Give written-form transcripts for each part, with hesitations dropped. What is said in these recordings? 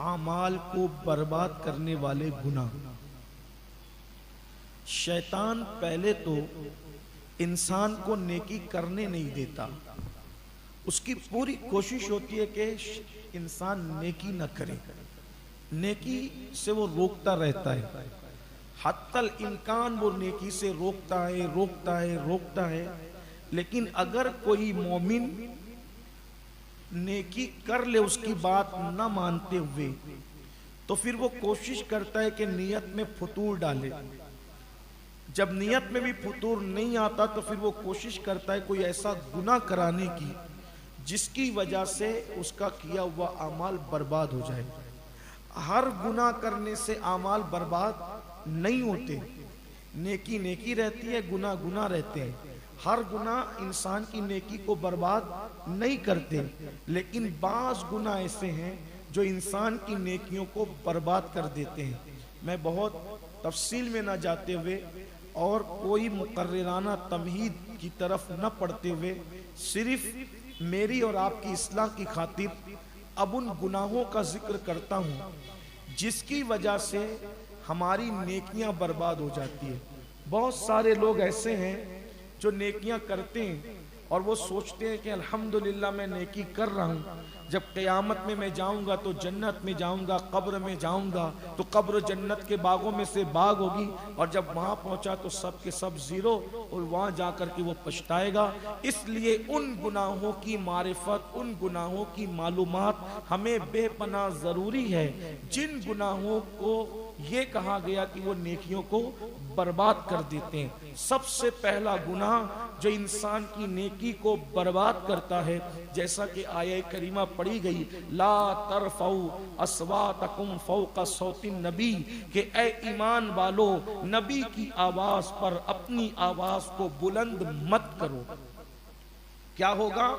आमाल को बर्बाद करने वाले गुनाह। शैतान पहले तो इंसान को नेकी करने नहीं देता, उसकी पूरी कोशिश होती है कि इंसान नेकी न करे, नेकी से वो रोकता रहता है, हत्तल इम्कान वो नेकी से रोकता है रोकता है रोकता है। लेकिन अगर कोई मोमिन नेकी कर ले उसकी बात न मानते हुए, तो फिर वो कोशिश करता है कि नियत में फतूर डाले। जब नियत में भी फतूर नहीं आता तो फिर वो कोशिश करता है कोई ऐसा गुनाह कराने की जिसकी वजह से उसका किया हुआ अमाल बर्बाद हो जाए। हर गुनाह करने से अमाल बर्बाद नहीं होते, नेकी नेकी रहती है, गुनाह गुनाह रहते हैं। हर गुनाह इंसान की नेकी को बर्बाद नहीं करते, लेकिन बाज़ गुनाह ऐसे हैं जो इंसान की नेकियों को बर्बाद कर देते हैं। मैं बहुत तफसील में ना जाते हुए और कोई मुकर्रराना तमहीद की तरफ न पढ़ते हुए, सिर्फ मेरी और आपकी इस्लाह की खातिर अब उन गुनाहों का जिक्र करता हूँ जिसकी वजह से हमारी नेकियां बर्बाद हो जाती है। बहुत सारे लोग ऐसे हैं जो नेकियां करते हैं और वो सोचते हैं कि अल्हम्दुलिल्लाह मैं नेकी कर रहा हूँ, जब क़यामत में मैं जाऊंगा तो जन्नत में जाऊंगा, कब्र में जाऊंगा तो कब्र जन्नत के बागों में से बाग होगी, और जब वहां पहुंचा तो सब के सब जीरो, और वहां जाकर के वो पछताएगा। इसलिए उन गुनाहों की मारिफत, उन गुनाहों की मालूमात हमें बेपनाह जरूरी है जिन गुनाहों को ये कहा गया कि वो नेकियों को बर्बाद कर देते हैं। सबसे पहला गुनाह जो इंसान की नेकी को बर्बाद करता है, जैसा कि आया करीमा पढ़ी गई, ला तरफऊ अस्वातकुम फौका सौतिन नबी, के ए ईमान वालो नबी की आवाज पर अपनी आवाज को बुलंद मत करो। क्या होगा,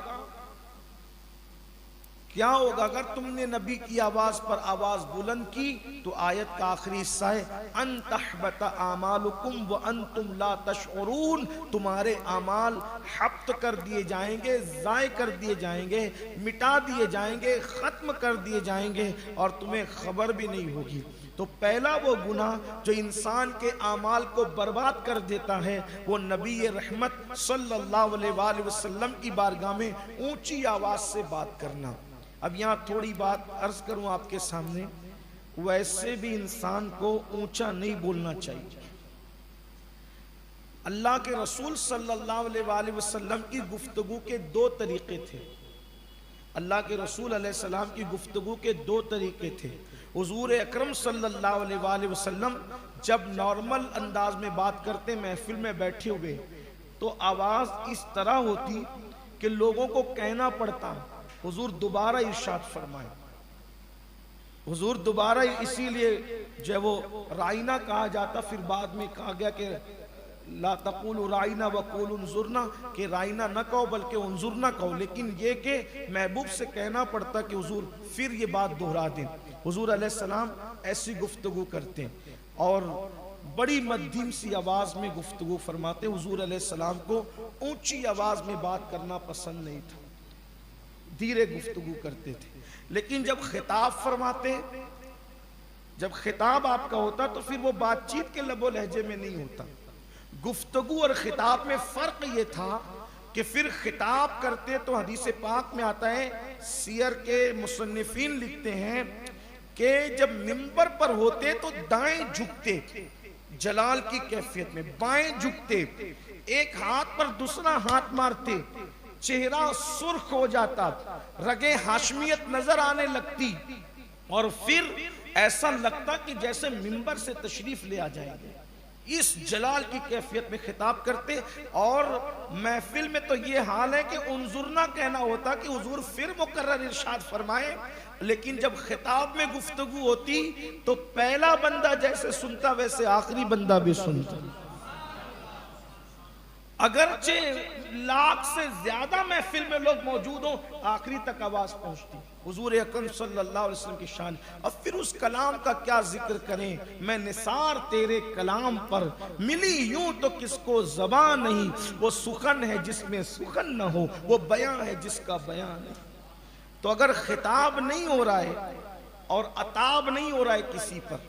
क्या होगा अगर तुमने नबी की आवाज पर आवाज बुलंद की? तो आयत का आखिरी हिस्सा है, अन तहबत आमालुकुम व अंतुम ला तशउरून, तुम्हारे अमाल हब्त कर दिए जाएंगे, ज़ाय कर दिए जाएंगे, मिटा दिए जाएंगे, खत्म कर दिए जाएंगे और तुम्हें खबर भी नहीं होगी। तो पहला वो गुनाह जो इंसान के आमाल को बर्बाद कर देता है वो नबी रहमत सल्लल्लाहु अलैहि वसल्लम की बारगाह में ऊंची आवाज से बात करना। अब यहाँ थोड़ी बात अर्ज करूं आपके सामने, वैसे भी इंसान को ऊंचा नहीं बोलना चाहिए। अल्लाह के रसूल सल्लल्लाहु अलैहि वसल्लम की गुफ्तगू के दो तरीके थे। अल्लाह के रसूल अलैहिस्सलाम की गुफ्तगू के दो तरीके थे। हुजूर अकरम सल्लल्लाहु अलैहि वसल्लम जब नॉर्मल अंदाज में बात करते, महफिल में बैठे हुए, तो आवाज इस तरह होती कि लोगों को कहना पड़ता हुजूर दोबारा इरशाद फरमाए। हुजूर दोबारा इसीलिए जो है वो राइना कहा जाता, फिर बाद में कहा गया कि ला तक़ूलु राइना व क़ूलु उन्ज़ुरना, कि राइना न कहो बल्कि उन्ज़ुरना कहो। लेकिन ये कि महबूब से कहना पड़ता कि हुजूर फिर ये बात दोहरा दें। हुजूर अलैहिस्सलाम ऐसी गुफ्तगू करते हैं और बड़ी मध्यम सी आवाज में गुफ्तगू फरमाते। हुजूर अलैहिस्सलाम को ऊंची आवाज में बात करना पसंद नहीं था, धीरे गुफ्तगू करते थे। लेकिन जब खिताब फरमाते, जब खिताब आपका होता तो फिर वो बातचीत के लबो लहजे में नहीं होता। गुफ्तगू और खिताब में फर्क ये था कि फिर खिताब करते तो हदीस पाक में आता है, सियर के मुसन्निफीन लिखते हैं कि जब मिंबर पर होते तो दाएं झुकते, जलाल की कैफियत में बाएं झुकते, एक हाथ पर दूसरा हाथ मारते, चेहरा सुर्ख हो जाता, रगे हाशमियत नजर आने लगती और फिर ऐसा लगता कि जैसे मिंबर से तशरीफ ले आ जाएंगे। इस जलाल की कैफियत में खिताब करते। और महफिल में तो ये हाल है कि उन्जुरना कहना होता कि हुजूर फिर मुकर्रर इरशाद फरमाए। लेकिन जब खिताब में गुफ्तगू होती तो पहला बंदा जैसे सुनता वैसे आखिरी बंदा भी सुनता। अगरचे लाख से ज्यादा महफिल में लोग मौजूद हों, आखिरी तक आवाज पहुंचती। हुजूर अकरम सल्लल्लाहु अलैहि वसल्लम की शान। अब फिर उस कलाम का क्या जिक्र करें, मैं निसार तेरे कलाम पर, मिली यूं तो किसको ज़बान नहीं, वो सुखन है जिसमें सुखन न हो, वो बयां है जिसका बयान नहीं। तो अगर खिताब नहीं हो रहा है और अताब नहीं हो रहा है किसी पर,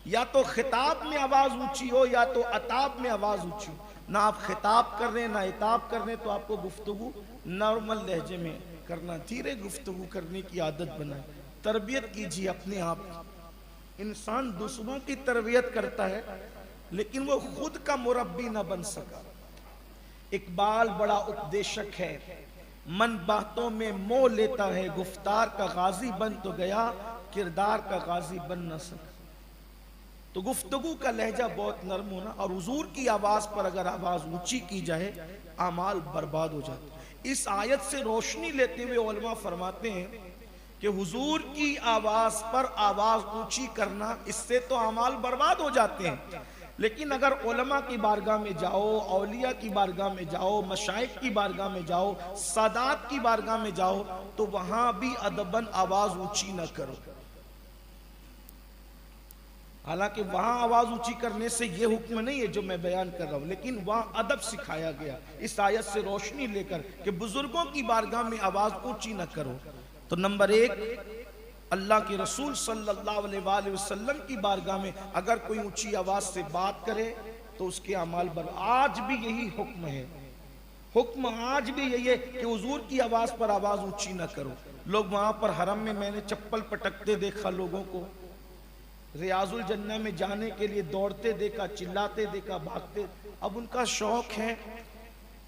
या तो खिताब में आवाज ऊंची हो या तो अताब में आवाज ऊंची हो। ना आप खिताब कर रहे हैं ना इताब कर रहे हैं, तो आपको गुफ्तगू नॉर्मल लहजे में करना, धीरे गुफ्तगू करने की आदत बनाए। तरबियत कीजिए अपने आप। इंसान दूसरों की तरबियत करता है लेकिन वो खुद का मुरब्बी ना बन सका। इकबाल बड़ा उपदेशक है, मन बातों में मोह लेता है, गुफ्तार का गाजी बन तो गया, किरदार का गाजी बन न सका। तो गुफ्तगू का लहजा बहुत नरम होना, और हुजूर की आवाज पर अगर आवाज ऊंची की जाए आमाल बर्बाद हो जाते हैं। इस आयत से रोशनी लेते हुए उलमा फरमाते हैं कि हुजूर की आवाज पर आवाज ऊंची करना, इससे तो आमाल बर्बाद हो जाते हैं। लेकिन अगर उलमा की बारगाह में जाओ, औलिया की बारगाह में जाओ, मशाइख की बारगाह में जाओ, सादात की बारगाह में जाओ, तो वहां भी अदबन आवाज ऊंची न करो। हालांकि वहां आवाज ऊंची करने से यह हुक्म नहीं है जो मैं बयान कर रहा हूं, लेकिन वहां अदब सिखाया गया इस आयत से रोशनी लेकर कि बुजुर्गों की बारगाह में आवाज ऊंची न करो। तो नंबर एक, अल्लाह के रसूल सल्लल्लाहु अलैहि वसल्लम की बारगाह में अगर कोई ऊंची आवाज से बात करे तो उसके अमाल पर आज भी यही हुक्म है। हुक्म आज भी यही है कि हुजूर की आवाज पर आवाज ऊंची न करो। लोग वहां पर हरम में मैंने चप्पल पटकते देखा, लोगों को रियाजुल जन्नह में जाने के लिए दौड़ते देखा, चिल्लाते देखा, भागते। अब उनका शौक है,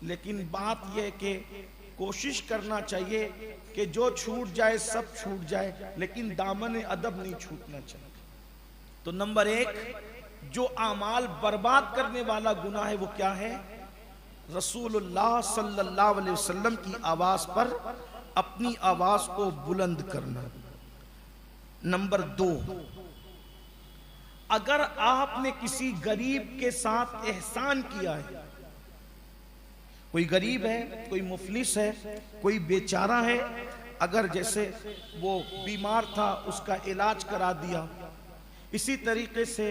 लेकिन बात यह है कि कोशिश करना चाहिए कि जो छूट जाए सब छूट जाए, लेकिन दामन अदब नहीं छूटना चाहिए। तो नंबर एक, जो आमाल बर्बाद करने वाला गुनाह है वो क्या है? रसूलुल्लाह सल्लल्लाहु अलैहि वसल्लम की आवाज पर अपनी आवाज को बुलंद करना। नंबर दो, अगर आपने किसी गरीब के साथ एहसान किया है, कोई गरीब है, कोई मुफलिस है, कोई बेचारा है, अगर जैसे वो बीमार था उसका इलाज करा दिया, इसी तरीके से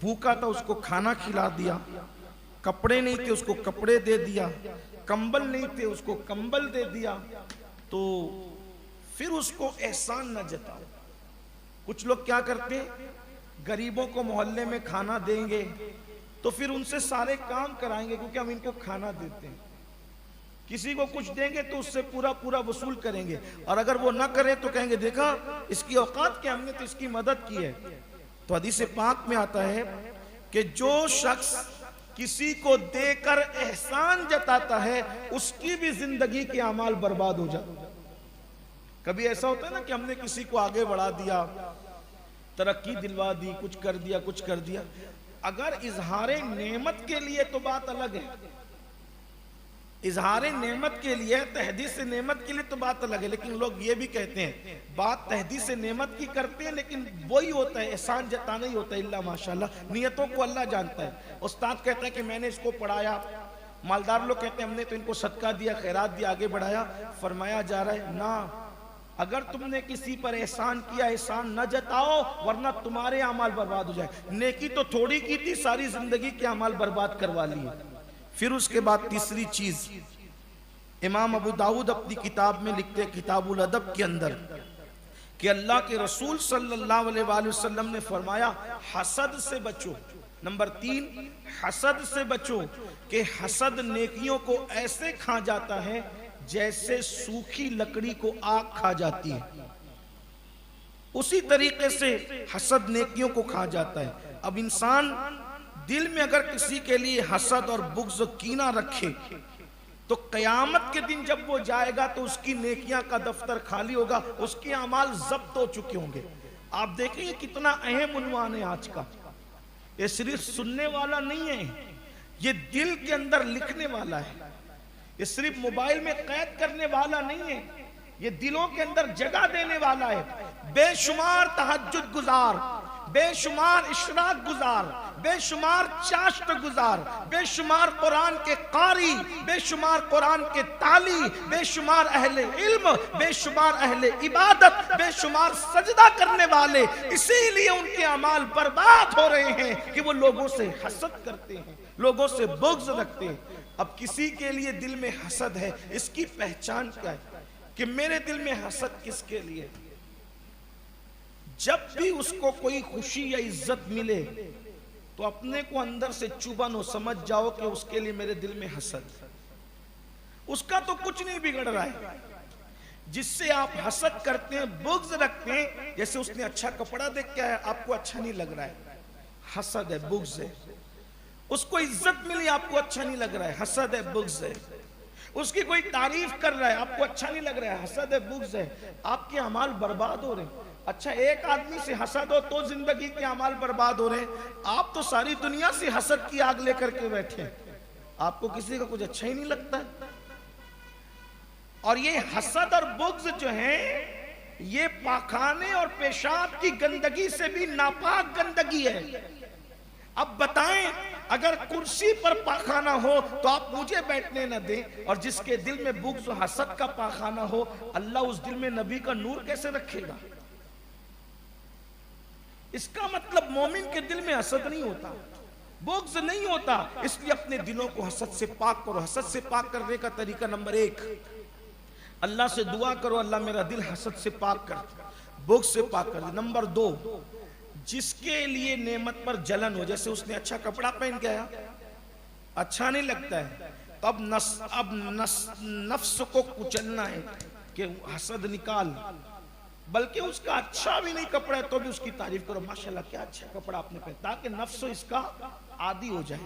भूखा था उसको खाना खिला दिया, कपड़े नहीं थे उसको कपड़े दे दिया, कंबल नहीं थे उसको कंबल दे दिया, तो फिर उसको एहसान न जताओ। कुछ लोग क्या करते हैं, गरीबों को मोहल्ले में खाना देंगे तो फिर उनसे सारे काम कराएंगे क्योंकि हम इनको खाना देते हैं। किसी को कुछ देंगे तो उससे पूरा पूरा वसूल करेंगे, और अगर वो ना करे तो कहेंगे देखा इसकी औकात क्या, हमने तो इसकी मदद की है। तो हदीस पाक में आता है कि जो शख्स किसी को देकर एहसान जताता है उसकी भी जिंदगी के अमाल बर्बाद हो जाते। कभी ऐसा होता है ना कि हमने किसी को आगे बढ़ा दिया, तरक्की दिलवा दी, कुछ कर दिया, कुछ कर दिया। अगर इजहारे नेमत के लिए तो बात अलग है, इजहारे नेमत के लिए, तहदीस नेमत के लिए तो बात अलग है। लेकिन लोग ये भी कहते हैं बात तहदीस नेमत की करते हैं, लेकिन वही होता है, एहसान जताना ही होता है। इल्ला माशाल्लाह, नियतों को अल्लाह जानता है। उस्ताद कहता है कि मैंने इसको पढ़ाया, मालदार लोग कहते हैं हमने तो इनको सदका दिया, खैरात दिया, आगे बढ़ाया। फरमाया जा रहा है ना, अगर तुमने किसी पर एहसान किया, एहसान न जताओ वरना तुम्हारे अमाल बर्बाद हो जाए। नेकी तो थोड़ी की थी, सारी जिंदगी के अमाल बर्बाद करवा लिए। फिर उसके बाद तीसरी चीज, इमाम अबू दाऊद अपनी किताब में लिखते हैं, किताबुल अदब के अंदर, कि अल्लाह के रसूल सल्लल्लाहु अलैहि वसल्लम ने फरमाया हसद से बचो। नंबर 3, हसद से बचो कि हसद नेकियों को ऐसे खा जाता है जैसे सूखी लकड़ी को आग खा जाती है, उसी तरीके से हसद नेकियों को खा जाता है। अब इंसान दिल में अगर किसी के लिए हसद और बुग़्ज़ कीना रखे तो क़यामत के दिन जब वो जाएगा तो उसकी नेकियां का दफ्तर खाली होगा, उसके अमाल जब्त हो चुके होंगे। आप देखेंगे कितना अहम उन्वान है आज का। ये सिर्फ सुनने वाला नहीं है, ये दिल के अंदर लिखने वाला है। ये सिर्फ मोबाइल में कैद करने वाला नहीं है, ये दिलों के अंदर जगह देने वाला है। बेशुमार तहज्जुद गुजार, बेशुमार इशराक गुजार, बेशुमार चाश्त गुजार, बेशुमार कुरान के कारी, बेशुमार कुरान के ताली, बेशुमार अहले इल्म, बेशुमार अहले इबादत, बेशुमार सजदा करने वाले, इसीलिए उनके अमाल बर्बाद हो रहे हैं कि वो लोगों से हसद करते हैं, लोगों से बुग़्ज़ रखते हैं। अब किसी के लिए दिल में हसद है, इसकी पहचान क्या है कि मेरे दिल में हसद किसके लिए? जब भी उसको कोई खुशी या इज्जत मिले तो अपने को अंदर से चुभन हो, समझ जाओ कि उसके लिए मेरे दिल में हसद। उसका तो कुछ नहीं बिगड़ रहा है, जिससे आप हसद करते हैं, बुग़्ज़ रखते हैं। जैसे उसने अच्छा कपड़ा देख के आया, आपको अच्छा नहीं लग रहा है, हसद है, बुग़्ज़ है। उसको इज्जत मिली, आपको अच्छा नहीं लग रहा है, हसद है, बुग़्ज़ है। उसकी कोई तारीफ कर रहा है, आपको अच्छा नहीं लग रहा है, हसद है, बुग़्ज़ है। आपके अमाल बर्बाद हो रहे हैं। अच्छा, एक आदमी से हसद हो तो जिंदगी के अमाल बर्बाद हो रहे हैं। आप तो सारी दुनिया से हसद की आग लेकर के बैठे हैं, आपको किसी का कुछ अच्छा ही नहीं लगता है। और ये हसद और बुग़्ज़ जो है, ये पाखाने और पेशाब की गंदगी से भी नापाक गंदगी है। अब बताएं, अगर कुर्सी पर पाखाना हो तो आप मुझे बैठने न दें, और जिसके दिल में बुग़्ज़ हसद का पाखाना हो, अल्लाह उस दिल में नबी का नूर कैसे रखेगा? इसका मतलब मोमिन के दिल में हसद नहीं होता, बुग़्ज़ नहीं होता। इसलिए अपने दिलों को हसद से पाक करो। हसद से पाक करने का तरीका नंबर 1, अल्लाह से दुआ करो, अल्लाह मेरा दिल हसद से पाक कर, बुग़्ज़ से पाक कर दे। नंबर 2, जिसके लिए नेमत पर जलन हो, जैसे उसने अच्छा कपड़ा पहन के आया, अच्छा नहीं लगता है, तो अब नफ्स को कुचलना है कि हसद निकाल। बल्कि उसका अच्छा भी नहीं कपड़ा है तो भी उसकी तारीफ करो, माशाल्लाह क्या अच्छा कपड़ा आपने पहना, ताकि नफ्स इसका आदी हो जाए।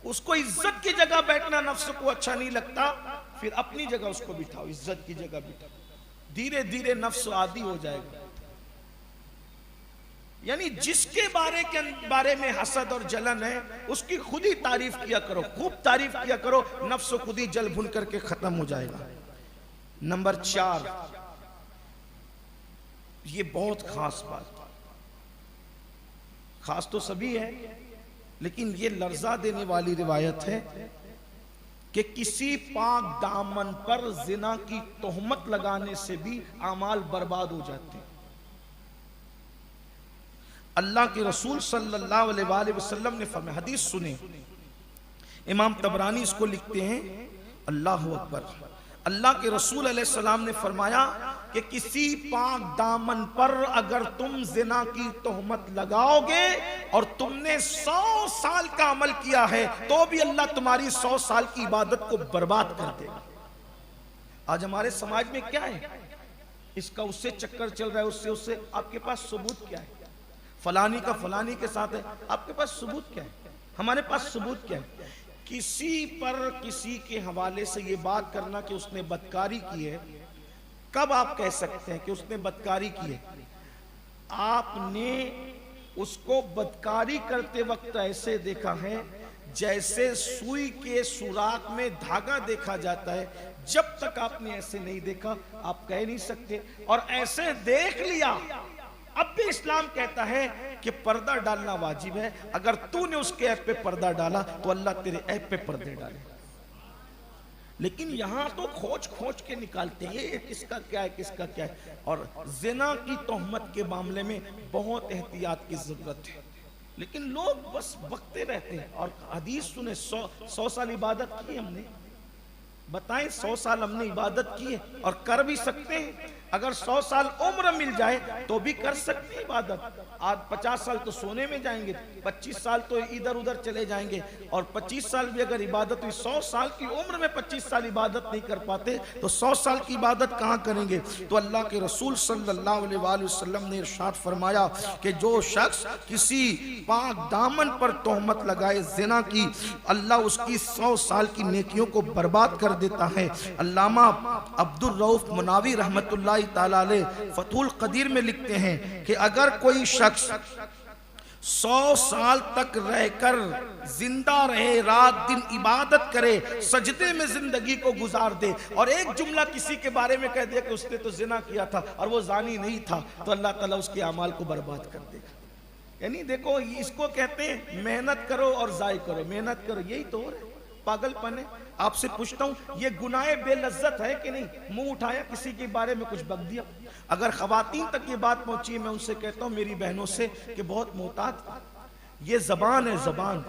उसको इज्जत की जगह बैठना नफ्स को अच्छा नहीं लगता, फिर अपनी जगह उसको बिठाओ, इज्जत की जगह बिठाओ। धीरे धीरे नफ्स आदी हो जाएगा। यानी जिसके बारे में हसद और जलन है, उसकी खुद ही तारीफ किया करो, खूब तारीफ किया करो, नफ्स खुद ही जल भुन करके खत्म हो जाएगा। नंबर 4, ये बहुत खास बात, खास तो सभी है, लेकिन ये लर्जा देने वाली रिवायत है कि किसी पाक दामन पर जिना की तोहमत लगाने से भी आमाल बर्बाद हो जाते हैं। अल्लाह के रसूल सल्लल्लाहु अलैहि वसल्लम ने फरमाया, हदीस सुने, इमाम तबरानी इसको लिखते हैं, अल्लाहु अकबर, अल्लाह के रसूल अलैहि सलाम ने फरमाया कि किसी पाक दामन पर अगर तुम जिना की तोहमत लगाओगे और तुमने 100 साल का अमल किया है, तो भी अल्लाह तुम्हारी 100 साल की इबादत को बर्बाद कर देगा। आज हमारे समाज में क्या है, इसका उससे चक्कर चल रहा है, उससे आपके पास सबूत क्या है? फलानी का फलानी के साथ है, आपके पास सबूत क्या है? हमारे पास सबूत क्या है? किसी पर किसी के हवाले से ये बात करना कि उसने बदकारी की है, कब आप कह सकते हैं कि उसने बदकारी की है? आपने उसको बदकारी करते वक्त ऐसे देखा है जैसे सुई के सुराख में धागा देखा जाता है। जब तक आपने ऐसे नहीं देखा आप कह नहीं सकते, और ऐसे देख लिया, अब भी इस्लाम कहता है कि पर्दा डालना वाजिब है। अगर तूने उसके ऐप पे पर्दा डाला तो अल्लाह तेरे ऐप पे पर्दे डाले। लेकिन यहां तो खोज खोज के निकालते हैं ये किसका क्या है, किसका क्या है। और ज़िना की तोहमत के मामले में बहुत एहतियात की जरूरत है, लेकिन लोग बस बकते रहते हैं। और हदीस सुने, 100 साल इबादत की हमने, बताएं 100 साल हमने इबादत की है और कर भी सकते हैं। अगर 100 साल उम्र मिल जाए तो भी कर सकते हैं इबादत। आज 50 साल तो सोने में जाएंगे, 25 साल तो इधर उधर चले जाएंगे, और 25 साल भी अगर इबादत हुई, 100 साल की उम्र में 25 साल इबादत नहीं कर पाते तो 100 साल की इबादत कहाँ करेंगे? तो अल्लाह के रसूल सल्लल्लाहु अलैहि वसल्लम ने इरशाद फरमाया कि जो शख्स किसी पाक दामन पर तोहमत लगाए ज़िना की, अल्लाह उसकी 100 साल की नेकियों को बर्बाद कर देता है। अल्लामा अब्दुल रऊफ मुनावी रहमतुल्लाह ताला अलैह फतहुल कदीर में लिखते हैं कि अगर कोई शख्स 100 साल तक रहकर जिंदा रहे, रात दिन इबादत करे, सजदे में जिंदगी को गुजार दे, और एक जुमला किसी के बारे में कह दिया कि उसने तो जिना किया था और वो जानी नहीं था, तो अल्लाह ताला उसके अमाल को बर्बाद कर देगा। यानी देखो, इसको कहते हैं मेहनत करो और जाय करो, मेहनत करो, यही तो हो रहा है, पागलपन है। आपसे पूछता हूं, ये गुनाहे बेलज्जत है कि नहीं? मुंह उठाया, किसी के बारे में कुछ बक दिया। अगर खवातीन तक ये बात पहुंची, मैं उनसे कहता हूं मेरी बहनों से कि बहुत मोहतात, ये जबान है, जबान,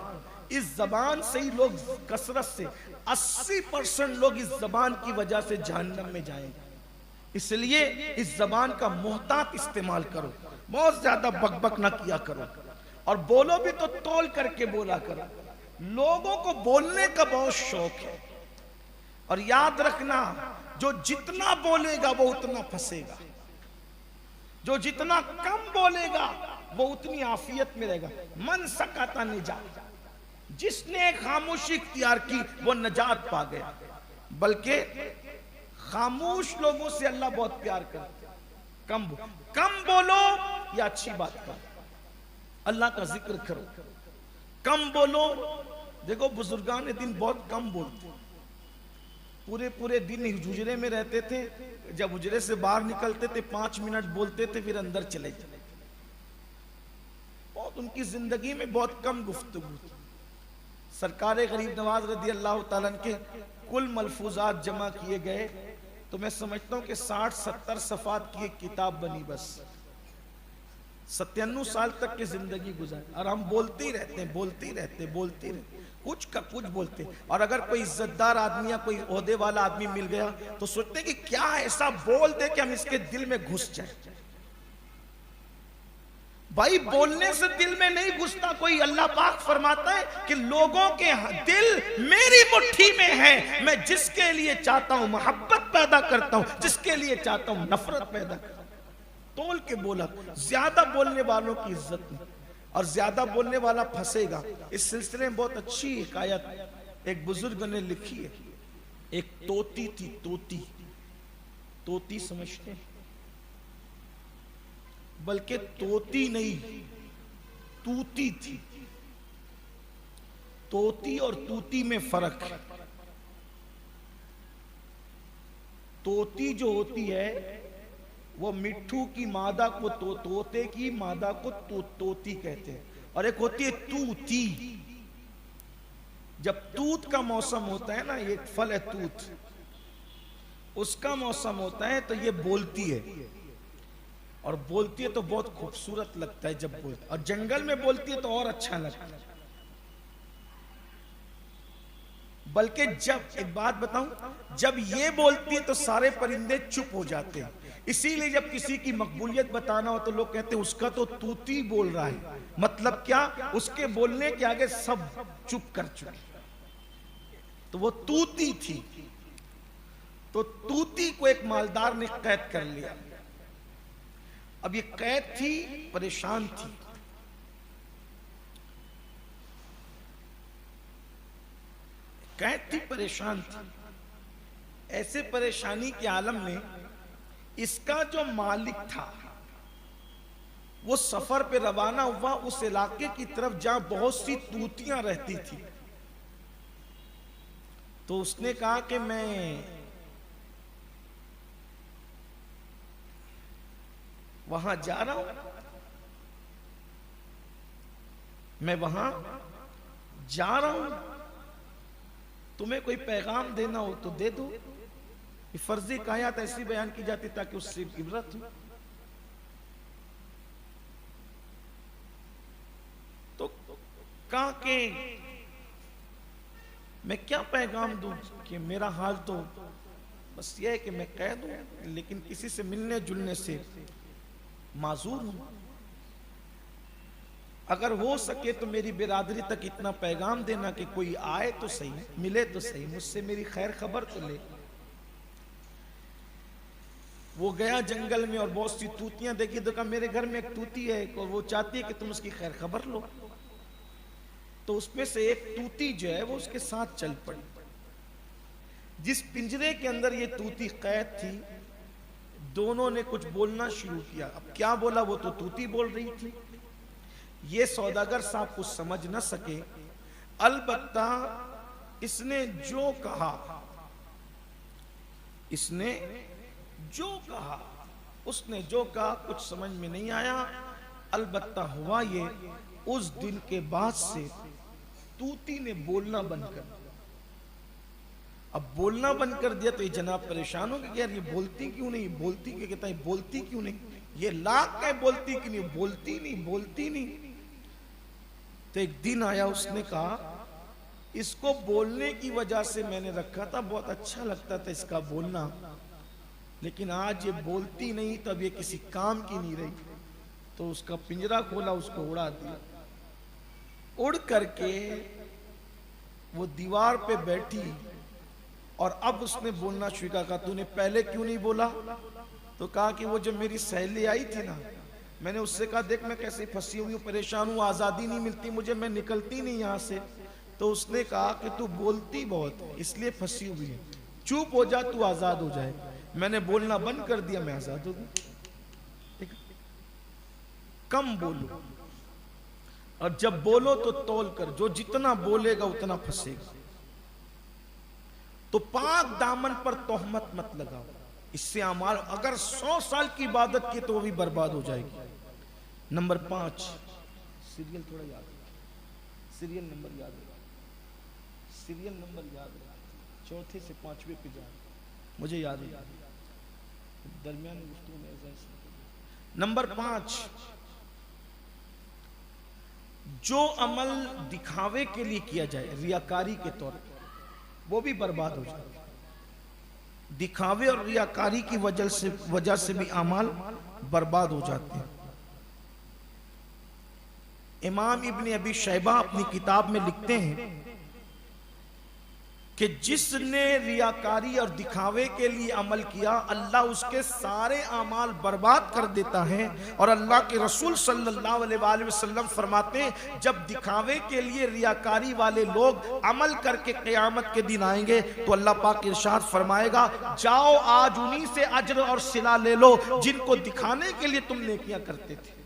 इस जबान से ही लोग कसरत से 80% लोग इस जबान की वजह से जहन्नम में जाएंगे। इसलिए इस जबान का मोहतात इस्तेमाल करो, बहुत ज्यादा बकबक ना किया करो, और बोलो भी तो तोल करके बोला करो। लोगों को बोलने का बहुत शौक है, और याद रखना, जो जितना बोलेगा वो उतना फंसेगा, जो जितना कम बोलेगा वो उतनी आफियत में रहेगा। मन सकाता निजात, जिसने खामोशी इख्तियार की वो नजात पा गया। बल्कि खामोश लोगों से अल्लाह बहुत प्यार करता है। कम बोलो या अच्छी बात करो, अल्लाह का जिक्र करो, कम बोलो। देखो बुजुर्गान दिन बहुत कम बोलते, पूरे पूरे दिन हुजरे में रहते थे, जब हुजरे से बाहर निकलते थे 5 मिनट बोलते थे, फिर अंदर चले जाते। बहुत उनकी जिंदगी में बहुत कम गुफ्तगू थी। सरकार गरीब नवाज रदी अल्लाह ताला के कुल मलफूजात जमा किए गए तो मैं समझता हूं कि 60-70 सफ़ात की एक किताब बनी। बस 97 साल तक की जिंदगी गुजारी, और हम बोलते ही रहते, कुछ का कुछ बोलते। और अगर कोई इज्जतदार आदमी या कोई ओहदे वाला आदमी मिल गया तो सोचते कि क्या ऐसा बोल दे कि हम इसके दिल में घुस जाए। भाई बोलने से दिल में नहीं घुसता कोई। अल्लाह पाक फरमाता है कि लोगों के दिल मेरी मुट्ठी में है, मैं जिसके लिए चाहता हूं मोहब्बत पैदा करता हूं, जिसके लिए चाहता हूं नफरत पैदा करता हूं। तोल के बोला, ज्यादा बोलने वालों की इज्जत नहीं, और ज्यादा बोलने वाला फंसेगा। इस सिलसिले में बहुत अच्छी हिकायत एक बुजुर्ग ने लिखी है। एक तोती थी, तोती समझते हैं? बल्कि तोती नहीं, तूती थी। तोती और तूती में फर्क है। तोती जो होती है वो मिट्ठू की मादा को तोते की मादा को तोती कहते हैं, और एक होती है तूती। जब तूत का मौसम होता है ना, ये फल है तूत, उसका मौसम होता है तो ये बोलती है, और बोलती है तो बहुत खूबसूरत लगता है जब बोलती है, और जंगल में बोलती है तो और अच्छा लगता है। बल्कि जब एक बात बताऊं, जब ये बोलती है तो सारे परिंदे चुप हो जाते हैं। इसीलिए जब किसी की मकबूलियत बताना हो तो लोग कहते हैं उसका तो तूती बोल रहा है। मतलब क्या? उसके बोलने के आगे सब चुप कर चुके। तो वो तूती थी। तो तूती को एक मालदार ने कैद कर लिया। अब ये कैद थी, परेशान थी। कैद थी, परेशान थी। ऐसे परेशानी के आलम में इसका जो मालिक था वो सफर पे रवाना हुआ उस इलाके की तरफ जहां बहुत सी तूतियां रहती थी। तो उसने कहा कि मैं वहां जा रहा हूं, मैं वहां जा रहा हूं, तुम्हें कोई पैगाम देना हो तो दे दो। ये फर्जी कायत ऐसी बयान की जाती ताकि उससे इबरत हो। तो कहा कि मैं क्या पैगाम दूं कि मेरा हाल तो बस ये है कि मैं कैद हूं, लेकिन किसी से मिलने जुलने से माजूर हूं। अगर हो सके तो मेरी बिरादरी तक इतना पैगाम देना कि कोई आए तो सही, मिले तो सही, मुझसे मेरी खैर खबर तो ले। वो गया जंगल में और बहुत सी तूतियां देखी, तो कहा मेरे घर में एक तूती है और वो चाहती है कि तुम उसकी खैर खबर लो। तो उसमें से एक तूती जो है वो उसके साथ चल पड़ी। जिस पिंजरे के अंदर ये तूती कैद थी, दोनों ने कुछ बोलना शुरू किया। अब क्या बोला, वो तो तूती बोल रही थी। ये सौदागर साहब कुछ समझ न सके, अलबत्ता इसने जो कहा, इसने जो कहा, उसने जो कहा कुछ समझ में नहीं आया। अलबत्ता हुआ ये, उस दिन के बाद से तूती ने बोलना बंद कर दिया। अब बोलना बंद कर दिया तो ये जनाब परेशान हो गया, यार ये बोलती क्यों नहीं, बोलती क्यों, कहता है बोलती क्यों नहीं, ये लाख है बोलती क्यों नहीं, बोलती नहीं। तो एक दिन आया, उसने कहा इसको बोलने की वजह से मैंने रखा था, बहुत अच्छा लगता था इसका बोलना, लेकिन आज ये बोलती नहीं, तब ये किसी काम की नहीं रही, तो उसका पिंजरा खोला, उसको उड़ा दिया। उड़ करके वो दीवार पे बैठी और अब उसने बोलना स्वीकार कहा, तूने पहले क्यों नहीं बोला? तो कहा कि वो जब मेरी सहेली आई थी ना, मैंने उससे कहा देख मैं कैसे फंसी हुई हूँ, परेशान हूँ, आज़ादी नहीं मिलती मुझे, मैं निकलती नहीं यहाँ से। तो उसने कहा कि तू बोलती बहुत है इसलिए फंसी हुई है, चुप हो जा तू आज़ाद हो जाए। मैंने बोलना बंद कर दिया, मैं आज़ाद हो गई। कम बोलो, और जब बोलो तो तौल कर, जो जितना बोलेगा उतना फंसेगा। तो पाक दामन पर तोहमत मत लगाओ, इससे अमाल, अगर 100 साल की इबादत की तो वो भी बर्बाद हो जाएगी। नंबर 5, सीरियल थोड़ा याद रखा, सीरियल नंबर याद रखा, सीरियल नंबर याद रखा, चौथे से 5वें पे जा, मुझे याद है दरमियान में। नंबर 5, जो अमल दिखावे के लिए किया जाए रियाकारी के तौर पर, वो भी बर्बाद हो जाए। दिखावे और रियाकारी की वजह से भी अमाल बर्बाद हो जाते हैं। इमाम इब्न अबी शैबा अपनी किताब में लिखते हैं कि जिसने रियाकारी और दिखावे के लिए अमल किया, अल्लाह उसके सारे अमाल बर्बाद कर देता है। और अल्लाह के रसूल सल्लल्लाहु अलैहि वसल्लम फरमाते हैं, जब दिखावे के लिए रियाकारी वाले लोग अमल करके क़यामत के दिन आएंगे तो अल्लाह पाक इरशाद फरमाएगा, जाओ आज उन्हीं से अज्र और सिला ले लो जिनको दिखाने के लिए तुम नेकियां करते थे।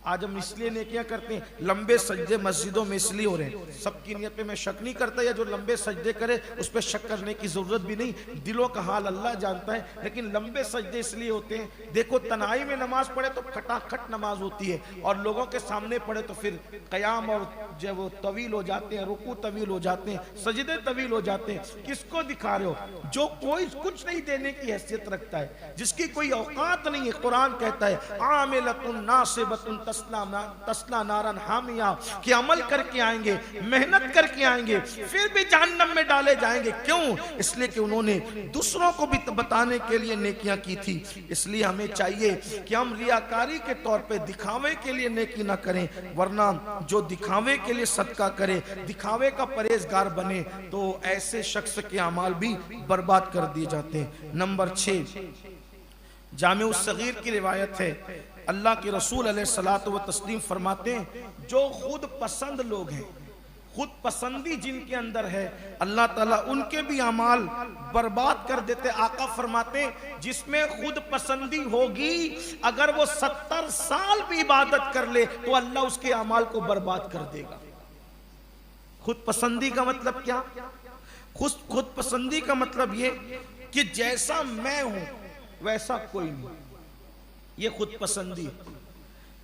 आज हम इसलिए नेकियां करते हैं, लंबे सजदे मस्जिदों में इसलिए हो रहे हैं, सबकी नियत पे मैं शक नहीं करता, या जो लंबे सजदे करे उस पर शक करने की जरूरत भी नहीं, दिलों का हाल अल्लाह जानता है। लेकिन लंबे सजदे इसलिए होते हैं, देखो तनाई में नमाज पढ़े तो खटाखट नमाज होती है, और लोगों के सामने पढ़े तो फिर कयाम और जब वो तवील हो जाते हैं, रुकू तवील हो जाते हैं, सजदे तवील हो जाते हैं। किसको दिखा रहे हो? जो कोई कुछ नहीं देने की हैसियत रखता है, जिसकी कोई औकात नहीं है। कुरान कहता है आमिलतुन नासिबतुन तस्ला नारन हामिया, कि अमल करके आएंगे, मेहनत करके आएंगे, फिर भी जहन्नम में डाले जाएंगे। क्यों? इसलिए कि उन्होंने दूसरों को भी बताने के लिए नेकियां की थी। इसलिए हमें चाहिए कि हम रियाकारी के तौर पे दिखावे के लिए नेकी ना करें, वरना जो दिखावे के लिए सदका करे, दिखावे का परहेजगार बने, तो ऐसे शख्स के अमाल भी बर्बाद कर दिए जाते हैं। नंबर 6, जामे सगीर की रिवायत है, अल्लाह के रसूल अलैहिस्सलातु व तस्लीम फरमाते हैं, जो खुद पसंद लोग हैं, खुद पसंदी जिनके अंदर है, अल्लाह ताला उनके भी अमाल बर्बाद कर देते। आका फरमाते हैं, जिसमें खुद पसंदी होगी, अगर वो 70 साल भी इबादत कर ले तो अल्लाह उसके अमाल को बर्बाद कर देगा। खुद पसंदी का मतलब क्या? खुद पसंदी का मतलब ये कि जैसा मैं हूं वैसा कोई नहीं, ये खुद पसंदी है।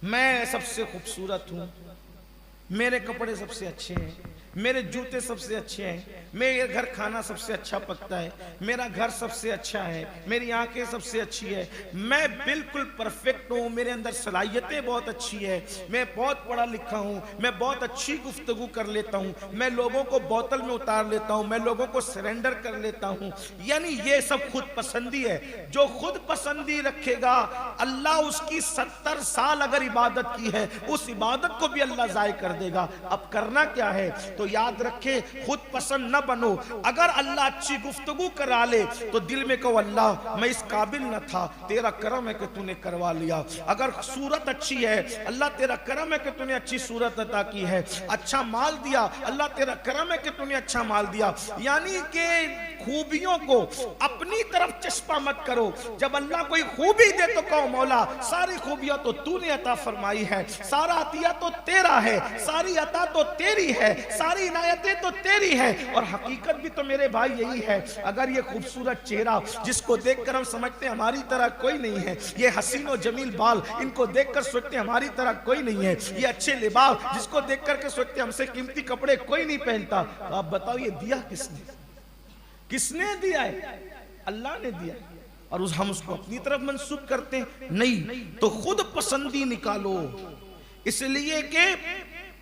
मैं सबसे खूबसूरत हूं, मेरे कपड़े सबसे अच्छे हैं, मेरे जूते सबसे अच्छे हैं, मेरे घर खाना सबसे अच्छा पकता है, मेरा घर सबसे अच्छा है, मेरी आंखें सबसे अच्छी है, मैं बिल्कुल परफेक्ट हूँ, मेरे अंदर सलाहियतें बहुत अच्छी है, मैं बहुत पढ़ा लिखा हूँ, मैं बहुत अच्छी गुफ्तगू कर लेता हूँ, मैं लोगों को बोतल में उतार लेता हूँ, मैं लोगों को सरेंडर कर लेता हूँ। यानी ये सब खुद पसंदी है। जो खुद पसंदी रखेगा, अल्लाह उसकी 70 साल अगर इबादत की है, उस इबादत को भी अल्लाह ज़ाय कर देगा। अब करना क्या है? तो याद रखे, खुद पसंद न बनो। अगर अल्लाह अच्छी गुफ्तगू करा ले तो दिल में कहो, अल्लाह मैं इस काबिल न था, तेरा करम है कि तूने करवा लिया। अगर सूरत अच्छी है, अल्लाह तेरा करम है कि तूने अच्छी सूरत अता की है। अच्छा माल दिया, अल्लाह तेरा करम है कि तूने अच्छा माल दिया। यानी कि खूबियों को अपनी तरफ चस्पा मत करो। जब अल्लाह कोई खूबी दे तो कहो, मौला सारी खूबियां तो तूने अता फरमाई है, सारा अतिया तो तेरा है, सारी अता तो तेरी है, सारी इनायतें तो तेरी है। और हकीकत भी तो मेरे भाई यही है। अगर ये खूबसूरत चेहरा जिसको देखकर हम समझते हैं हमारी तरह कोई नहीं है, ये हसीन और जमील बाल इनको देखकर सोचते हैं हमारी तरह कोई नहीं है, ये अच्छे लिबास जिसको देखकर के सोचते हैं हमसे कीमती कपड़े कोई नहीं पहनता, तो आप बताओ ये दिया किसने? किसने दिया है? अल्लाह ने दिया। और हम उसको अपनी तरफ मंसूब करते हैं। नहीं, तो खुद पसंदी निकालो। इसलिए कि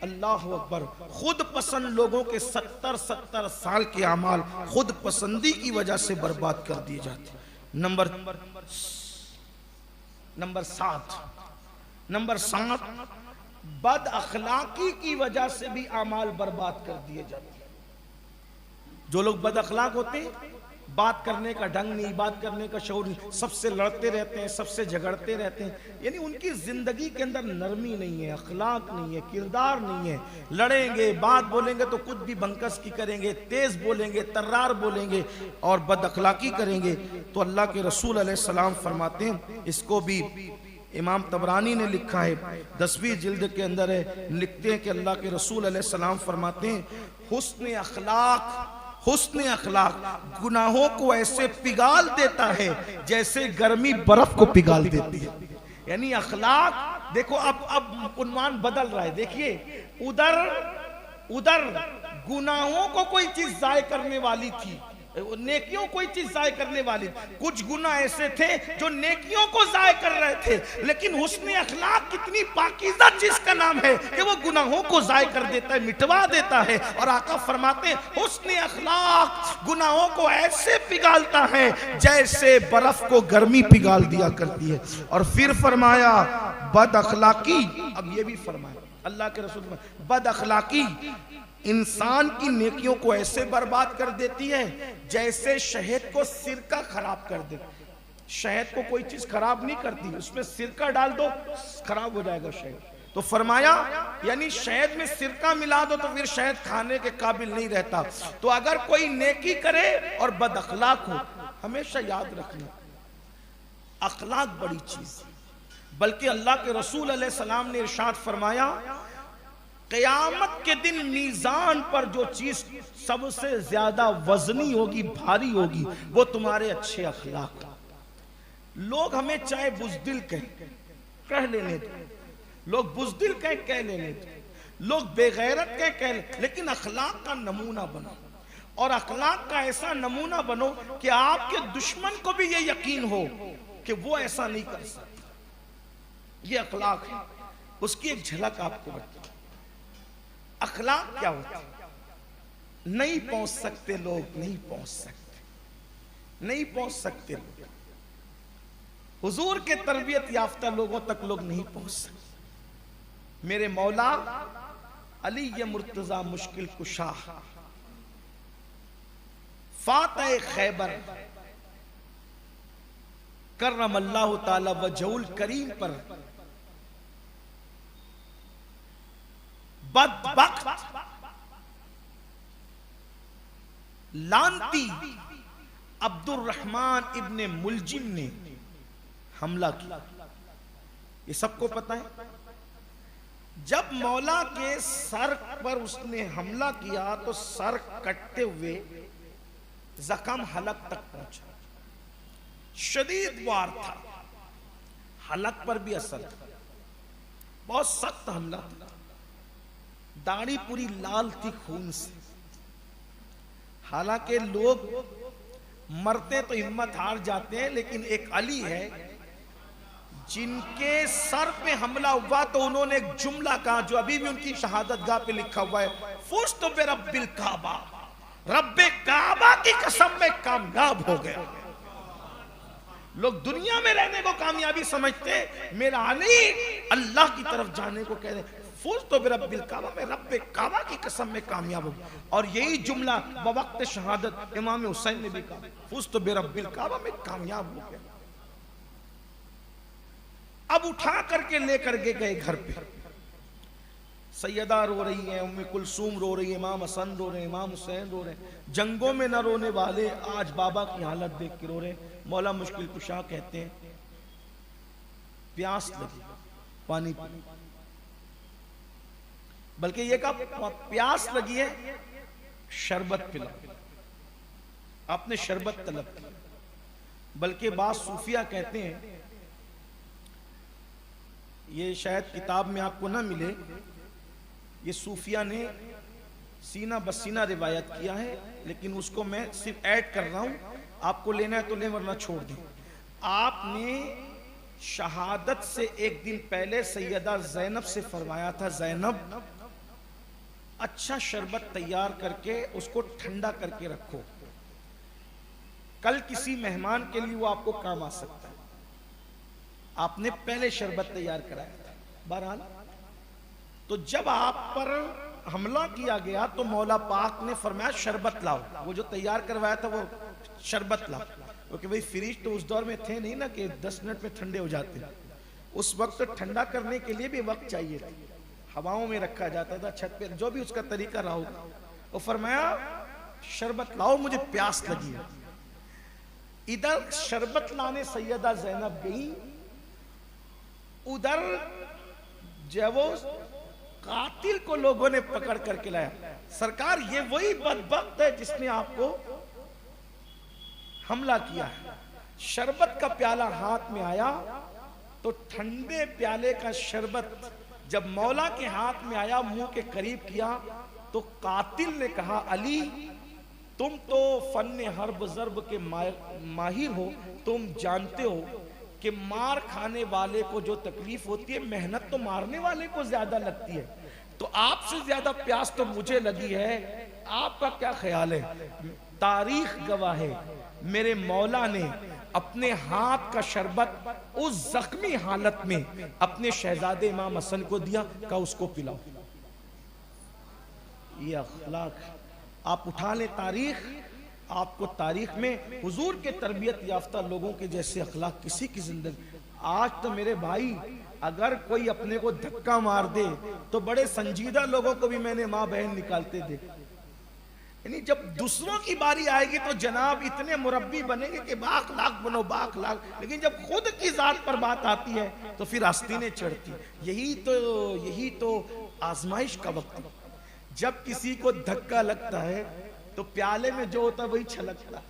अल्लाह अकबर, खुद पसंद लोगों के 70 साल के अमाल खुद पसंदी की वजह से बर्बाद कर दिए जाते। नंबर 7 बद अखलाकी की वजह से भी आमाल बर्बाद कर दिए जाते हैं। जो लोग बद अखलाक होते हैं, बात करने का ढंग नहीं, बात करने का शौर नहीं, सबसे लड़ते रहते हैं, सबसे झगड़ते रहते हैं, यानी उनकी जिंदगी के अंदर नरमी नहीं है, अखलाक नहीं है, किरदार नहीं है। लड़ेंगे, बात बोलेंगे तो कुछ भी बंकस की करेंगे, तेज बोलेंगे, तर्रार बोलेंगे और बद अखलाकी करेंगे। तो अल्लाह के रसूल अलैहिस्सलाम फरमाते हैं, इसको भी इमाम तबरानी ने लिखा है, 10वीं जिल्द के अंदर है, लिखते हैं कि अल्लाह के रसूल अलैहिस्सलाम फरमाते हैं, हुस्न अखलाक गुनाहों को ऐसे पिघाल देता है जैसे गर्मी बर्फ को पिघाल देती है। यानी अखलाक देखो, अब उन्वान बदल रहा है। देखिए उधर गुनाहों को कोई चीज जाय करने वाली थी, नेकियों कोई चीज जाय करने वाली, कुछ गुनाह ऐसे थे जो नेकियों को जाय कर रहे थे, लेकिन हुस्न अखलाक कितनी पाकीज़ा चीज का नाम है कि वो गुनाहों को जाय कर देता है, मिटवा देता है। और आका फरमाते हैं, हुस्न अखलाक गुनाहों को ऐसे पिघालता है जैसे बर्फ को गर्मी पिघाल दिया करती है। और फिर फरमाया बद अखलाकी, अब ये भी फरमाया अल्लाह के रसूल में, बद अखलाकी इंसान की नेकियों को ऐसे बर्बाद कर देती है जैसे शहद को सिरका खराब कर दे। शहद को कोई चीज खराब नहीं करती, उसमें सिरका डाल दो खराब हो जाएगा शहद। तो फरमाया यानी शहद में सिरका मिला दो तो फिर शहद खाने के काबिल नहीं रहता। तो अगर कोई नेकी करे और बद अखलाक हो, हमेशा याद रखना अखलाक बड़ी चीज, बल्कि अल्लाह के रसूल अलैहि सलाम ने इरशाद फरमाया, क़यामत के दिन मीज़ान पर जो चीज सबसे ज्यादा वजनी होगी, भारी होगी, वो तुम्हारे अच्छे अखलाक। लोग हमें चाहे बुज़दिल कह लेने दो, लोग बुज़दिल कह लेने दो, लोग बेगैरत कह ले, लेकिन अखलाक का नमूना बनो। और अखलाक का ऐसा नमूना बनो कि आपके दुश्मन को भी ये यकीन हो कि वो ऐसा नहीं कर सकता। ये अखलाक है, उसकी एक झलक आपको बताओ। अखलाक क्या होता है? नहीं पहुंच सकते लोग, नहीं पहुंच सकते लोग, हुजूर के तरबियत याफ्ता लोगों तक लोग नहीं पहुंच सकते। मेरे मौला अली ये मुर्तजा मुश्किल कुशा, फातह खैबर करमल्लाहु ताला वजहुल करीम पर बदबख्त लानती अब्दुर्रहमान इब्ने मुलजिम ने हमला किया। ये सबको पता है। जब मौला के सर पर उसने हमला किया तो सर कटते हुए जख्म हलक तक पहुंचा। शदीद वार था, हलक पर भी असर था, बहुत सख्त हमला था। दाढ़ी पूरी लाल थी खून से। हालांकि लोग मरते तो हिम्मत हार जाते हैं, लेकिन एक अली है जिनके सर पे हमला हुआ तो उन्होंने एक जुमला कहा जो अभी भी उनकी शहादत गाह पे लिखा हुआ है, फुज़्तु बिरब्बिल काबा, रब्बे काबा की कसम में कामयाब हो गया। लोग दुनिया में रहने को कामयाबी समझते, मेरा अली अल्लाह की तरफ जाने को कह रहे, फुज़्तु बिरब्बिल काबा, में रब्बे काबा की कसम में कामयाब हो। और यही जुमला बवक्त शहादत इमाम हुसैन ने भी कहा, फुज़्तु बिरब्बिल काबा में कामयाब हो गया। अब उठा करके लेकर के गए घर पे। सैयदा रो रही है, उम्मे कुलसूम रो रही है, इमाम हसन रो रहे हैं, इमाम हुसैन रो रहे हैं। जंगों में न रोने वाले आज बाबा की हालत देख के रो रहे हैं। मौला मुश्किल कुशा कहते हैं, प्यास लगी पानी पी, बल्कि ये कहा प्यास लगी है शरबत पिला, आपने शरबत तलब की। बल्कि बात सूफिया कहते हैं, ये शायद किताब में आपको ना मिले, ये सूफिया ने सीना बसीना रिवायत किया है, लेकिन उसको मैं सिर्फ ऐड कर रहा हूं। आपको लेना है तो ले, वरना छोड़ दें। आपने शहादत से एक दिन पहले सैयदा ज़ैनब से फरमाया था, ज़ैनब अच्छा शरबत तैयार करके उसको ठंडा करके रखो, कल किसी मेहमान के लिए वो आपको काम आ सकता है। आपने पहले शरबत तैयार कराया था। बहरहाल तो जब आप पर हमला किया गया तो मौला पाक ने फरमाया शरबत लाओ। वो जो तैयार करवाया था वो शरबत लाओ, क्योंकि भाई फ्रिज तो उस दौर में थे नहीं ना कि 10 मिनट में ठंडे हो जाते। उस वक्त ठंडा करने के लिए भी वक्त चाहिए था, हवाओं में रखा जाता था, छत पे, जो भी उसका तरीका रहा होगा। वो फरमाया शरबत लाओ, मुझे प्यास लगी है। इधर शरबत लाने सैयदा ज़ैनब गई, उधर जब वो कातिल को लोगों ने पकड़ करके लाया। सरकार, ये वही बदबख्त है जिसने आपको हमला किया है। शरबत का प्याला हाथ में आया तो ठंडे प्याले का शरबत जब मौला के हाथ में आया, मुंह के करीब किया तो कातिल ने कहा, अली तुम तो फन्ने हर्ब ज़र्ब के माहिर हो, तुम जानते हो कि मार खाने वाले को जो तकलीफ होती है, मेहनत तो मारने वाले को ज्यादा लगती है, तो आपसे ज्यादा प्यास तो मुझे लगी है, आपका क्या ख्याल है? तारीख गवाह है, मेरे मौला ने अपने हाथ का शरबत उस जख्मी हालत में अपने शहजादे इमाम हसन को दिया, का उसको पिलाओ। ये अखलाक, आप उठा ले तारीख, आपको तारीख में हुजूर के तरबियत याफ्ता लोगों के जैसे अखलाक किसी की जिंदगी। आज तो मेरे भाई अगर कोई अपने को धक्का मार दे तो बड़े संजीदा लोगों को भी मैंने माँ बहन निकालते देखा। यानी जब दूसरों की बारी आएगी तो जनाब इतने मुरब्बी बनेंगे कि बाख-लाख बनो, बाख-लाख, लेकिन जब खुद की जात पर बात आती है तो फिर आस्तीनें चढ़ती। यही तो आजमाइश का वक्त है। जब किसी को धक्का लगता है तो प्याले में जो होता है वही छलकता है।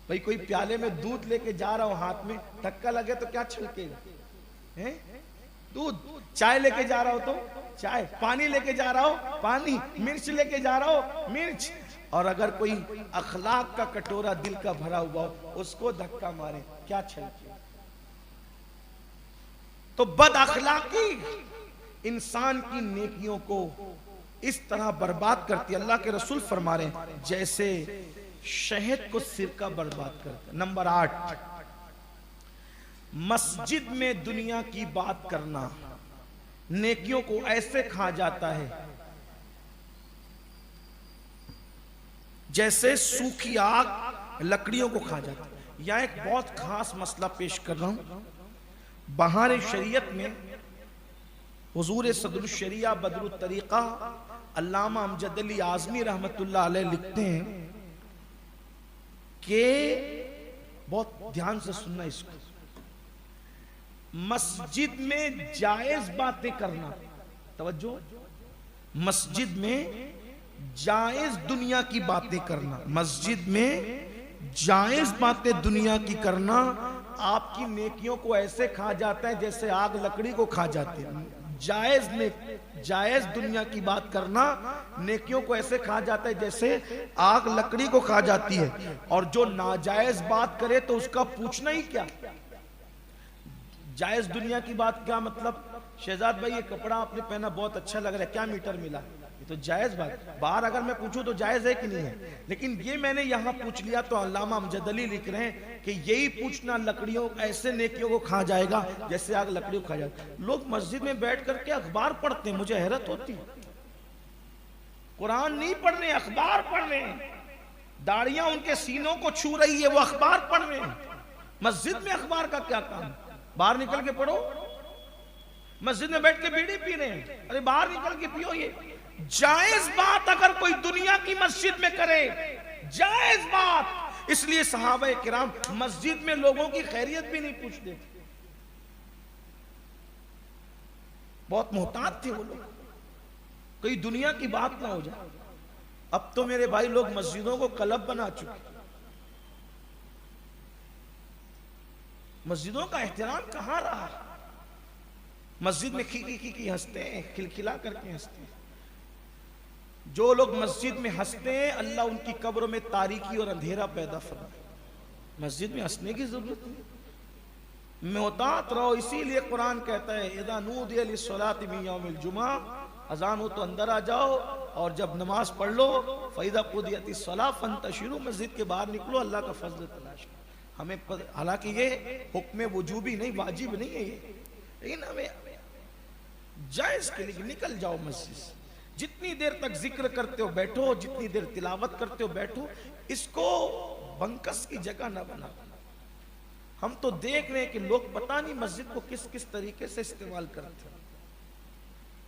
भाई कोई प्याले में दूध लेके जा रहा हो, हाथ में धक्का लगे तो क्या छलकेगा? हैं? दूध। चाय लेके जा रहा हो तो चाय, पानी लेके जा रहा हो पानी, मिर्च लेके जा रहा हो मिर्च। और अगर कोई अखलाक का कटोरा दिल का भरा हुआ हो, उसको धक्का मारे, क्या छलके? तो बद अखलाकी इंसान की नेकियों को इस तरह बर्बाद करती है। अल्लाह के रसूल फरमा रहे हैं जैसे शहद को सिरका बर्बाद करता है। नंबर 8, मस्जिद में दुनिया की बात करना नेकियों को ऐसे खा जाता है जैसे सूखी आग लकड़ियों को खा जाता है। यहां एक बहुत खास मसला पेश कर रहा हूं। बहार शरीयत में हुजूर सदरुल शरिया बदरुल तरीका अल्लामा अमजद अली आज़मी रहमतुल्लाह अलैह लिखते हैं कि बहुत ध्यान से सुनना इसको, मस्जिद में जायज बातें करना, तवज्जो, मस्जिद में जायज दुनिया की बातें करना, मस्जिद में जायज बातें दुनिया की करना आपकी नेकियों को ऐसे खा जाता है जैसे आग लकड़ी को खा जाती है। जायज दुनिया की बात करना नेकियों को ऐसे खा जाता है जैसे आग लकड़ी को खा जाती है। और जो नाजायज बात करे तो उसका पूछना ही क्या। जायज दुनिया की बात क्या मतलब? शहजाद भाई ये कपड़ा आपने पहना बहुत अच्छा लग रहा है, क्या मीटर मिला? ये तो जायज बात। बाहर अगर मैं पूछूं तो जायज है कि नहीं है, लेकिन ये मैंने यहां पूछ लिया तो अल्लामा अमजद अली लिख रहे हैं कि यही पूछना लकड़ियों ऐसे नेकियों को खा जाएगा जैसे आग लकड़ियों को खा जाएगा। लोग मस्जिद में बैठ करके अखबार पढ़ते हैं, मुझे हैरत होती है। कुरान नहीं पढ़ने, अखबार पढ़ने, दाढ़ियां उनके सीनों को छू रही है, वो अखबार पढ़ रहे हैं। मस्जिद में अखबार का क्या काम? बाहर निकल के पढ़ो। मस्जिद में बैठ के बीड़ी पी रहे हैं, अरे बाहर निकल के पियो। ये जायज बात अगर कोई दुनिया की मस्जिद में करे, जायज बात। इसलिए सहाबा किराम मस्जिद में लोगों की खैरियत भी नहीं पूछते, बहुत मोहतात थे वो लोग, कोई दुनिया की बात ना हो जाए। अब तो मेरे भाई लोग मस्जिदों को क्लब बना चुके। मस्जिदों का एहतराम कहां रहा? मस्जिद में खी हंसते हैं, खिलखिला करके हंसते हैं। जो लोग मस्जिद में हंसते हैं अल्लाह उनकी कब्र में तारीकी और अंधेरा पैदा फरमाए। मस्जिद में हंसने की जरूरत नहीं, मोहतात रहो। इसीलिए कुरान कहता है इज़ा नूदिया लिस्सलाति मिन यौमिल जुमा अजान हो तो अंदर आ जाओ और जब नमाज पढ़ लो, फ़ैज़ा क़ुदियति स्सलाह फ़ंतशिरू, मस्जिद के बाहर निकलो, अल्लाह का फजल तलाश करो। हमें हालांकि ये हुक्म वजूबी नहीं, वाजिब नहीं है ये, लेकिन हमें जायज़ के लिए निकल जाओ मस्जिद से। जितनी देर तक जिक्र करते हो बैठो, जितनी देर तिलावत करते हो बैठो, इसको बंकस की जगह ना बना। हम तो देख रहे हैं कि लोग पता नहीं मस्जिद को किस किस तरीके से इस्तेमाल करते हैं।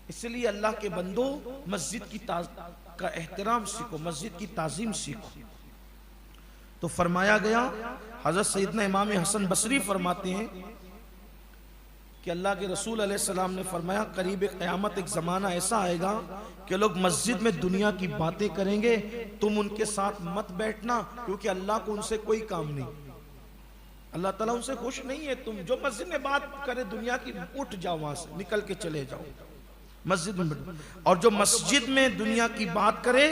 इसलिए अल्लाह के बंदो, मस्जिद की का एहतराम सीखो, मस्जिद की ताजीम सीखो। तो फरमाया गया, हजरत सैयदना इमाम हसन बसरी फरमाते हैं कि अल्लाह के रसूल अलैहिस्सलाम ने फरमाया, करीब क़यामत एक ज़माना ऐसा आएगा कि लोग मस्जिद में दुनिया की बातें करेंगे, तुम उनके साथ मत बैठना, क्योंकि अल्लाह को उनसे कोई काम नहीं, अल्लाह ताला उनसे खुश नहीं है। तुम जो मस्जिद में बात करे दुनिया की, उठ जाओ वहां से, निकल के चले जाओ मस्जिद में। और जो मस्जिद में दुनिया की बात करे,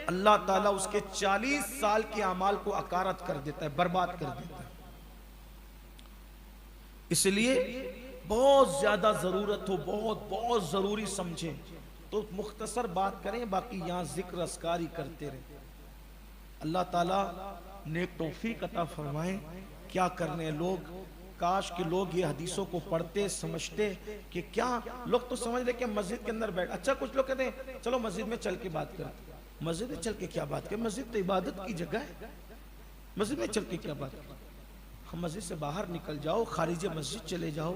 अल्लाह ताला उसके 40 साल के अमाल को अकारत कर देता है, बर्बाद कर देता है। इसलिए बहुत ज्यादा जरूरत हो, बहुत बहुत जरूरी समझें तो मुख्तसर बात करें, बाकी यहां जिक्र अस्कारी करते रहे। अल्लाह ताला ने तौफीक अता फरमाए। क्या करने लोग, काश के लोग ये हदीसों को पढ़ते, समझते कि क्या लोग तो समझ रहे कि मस्जिद के अंदर बैठ, अच्छा कुछ लोग कहते हैं चलो मस्जिद में चल के बात करते। मस्जिद में चल के क्या बात करें, मस्जिद तो इबादत की जगह है, मस्जिद में चल के क्या बात करें। हम मस्जिद से बाहर निकल जाओ, खारिज मस्जिद चले जाओ।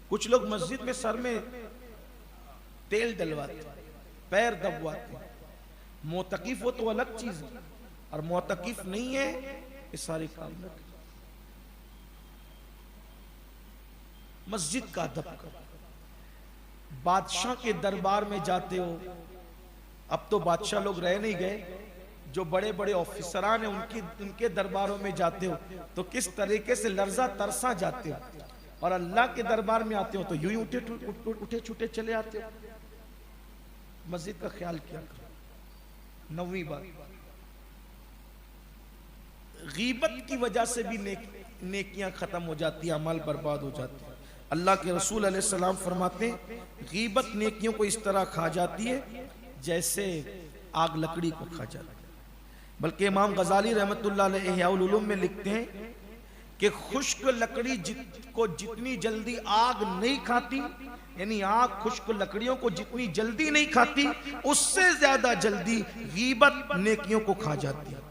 कुछ लोग मस्जिद में सर में तेल डलवाते, पैर दबवाते। मोतकीफ हो तो अलग चीज है, और मोतकीफ नहीं है ये सारे काम न करें। मस्जिद का अदब करो। बादशाह के दरबार में जाते हो, अब तो बादशाह लोग रह नहीं गए, जो बड़े बड़े ऑफिसरान हैं उनके दरबारों में जाते हो तो किस तरीके से लर्जा तरसा जाते हो, और अल्लाह के दरबार में आते हो तो यूं ही उठे छूटे चले आते हो। मस्जिद का ख्याल किया करो। 9वीं बात, गीबत की वजह से भी नेकियां खत्म हो जाती है, अमल बर्बाद हो जाते हैं। अल्लाह के रसूल अलैहिस्सलाम फरमाते हैं, गीबत नेकियों को इस तरह खा जाती है जैसे आग लकड़ी को खा जाती है। बल्कि इमाम गजाली रहमतुल्लाह अलैहि इहयाउल उलूम में लिखते हैं कि खुश्क लकड़ी को जितनी जल्दी आग नहीं खाती, यानी आग खुश्क लकड़ियों को जितनी जल्दी नहीं खाती, उससे ज्यादा जल्दी गीबत नेकियों को खा जाती है।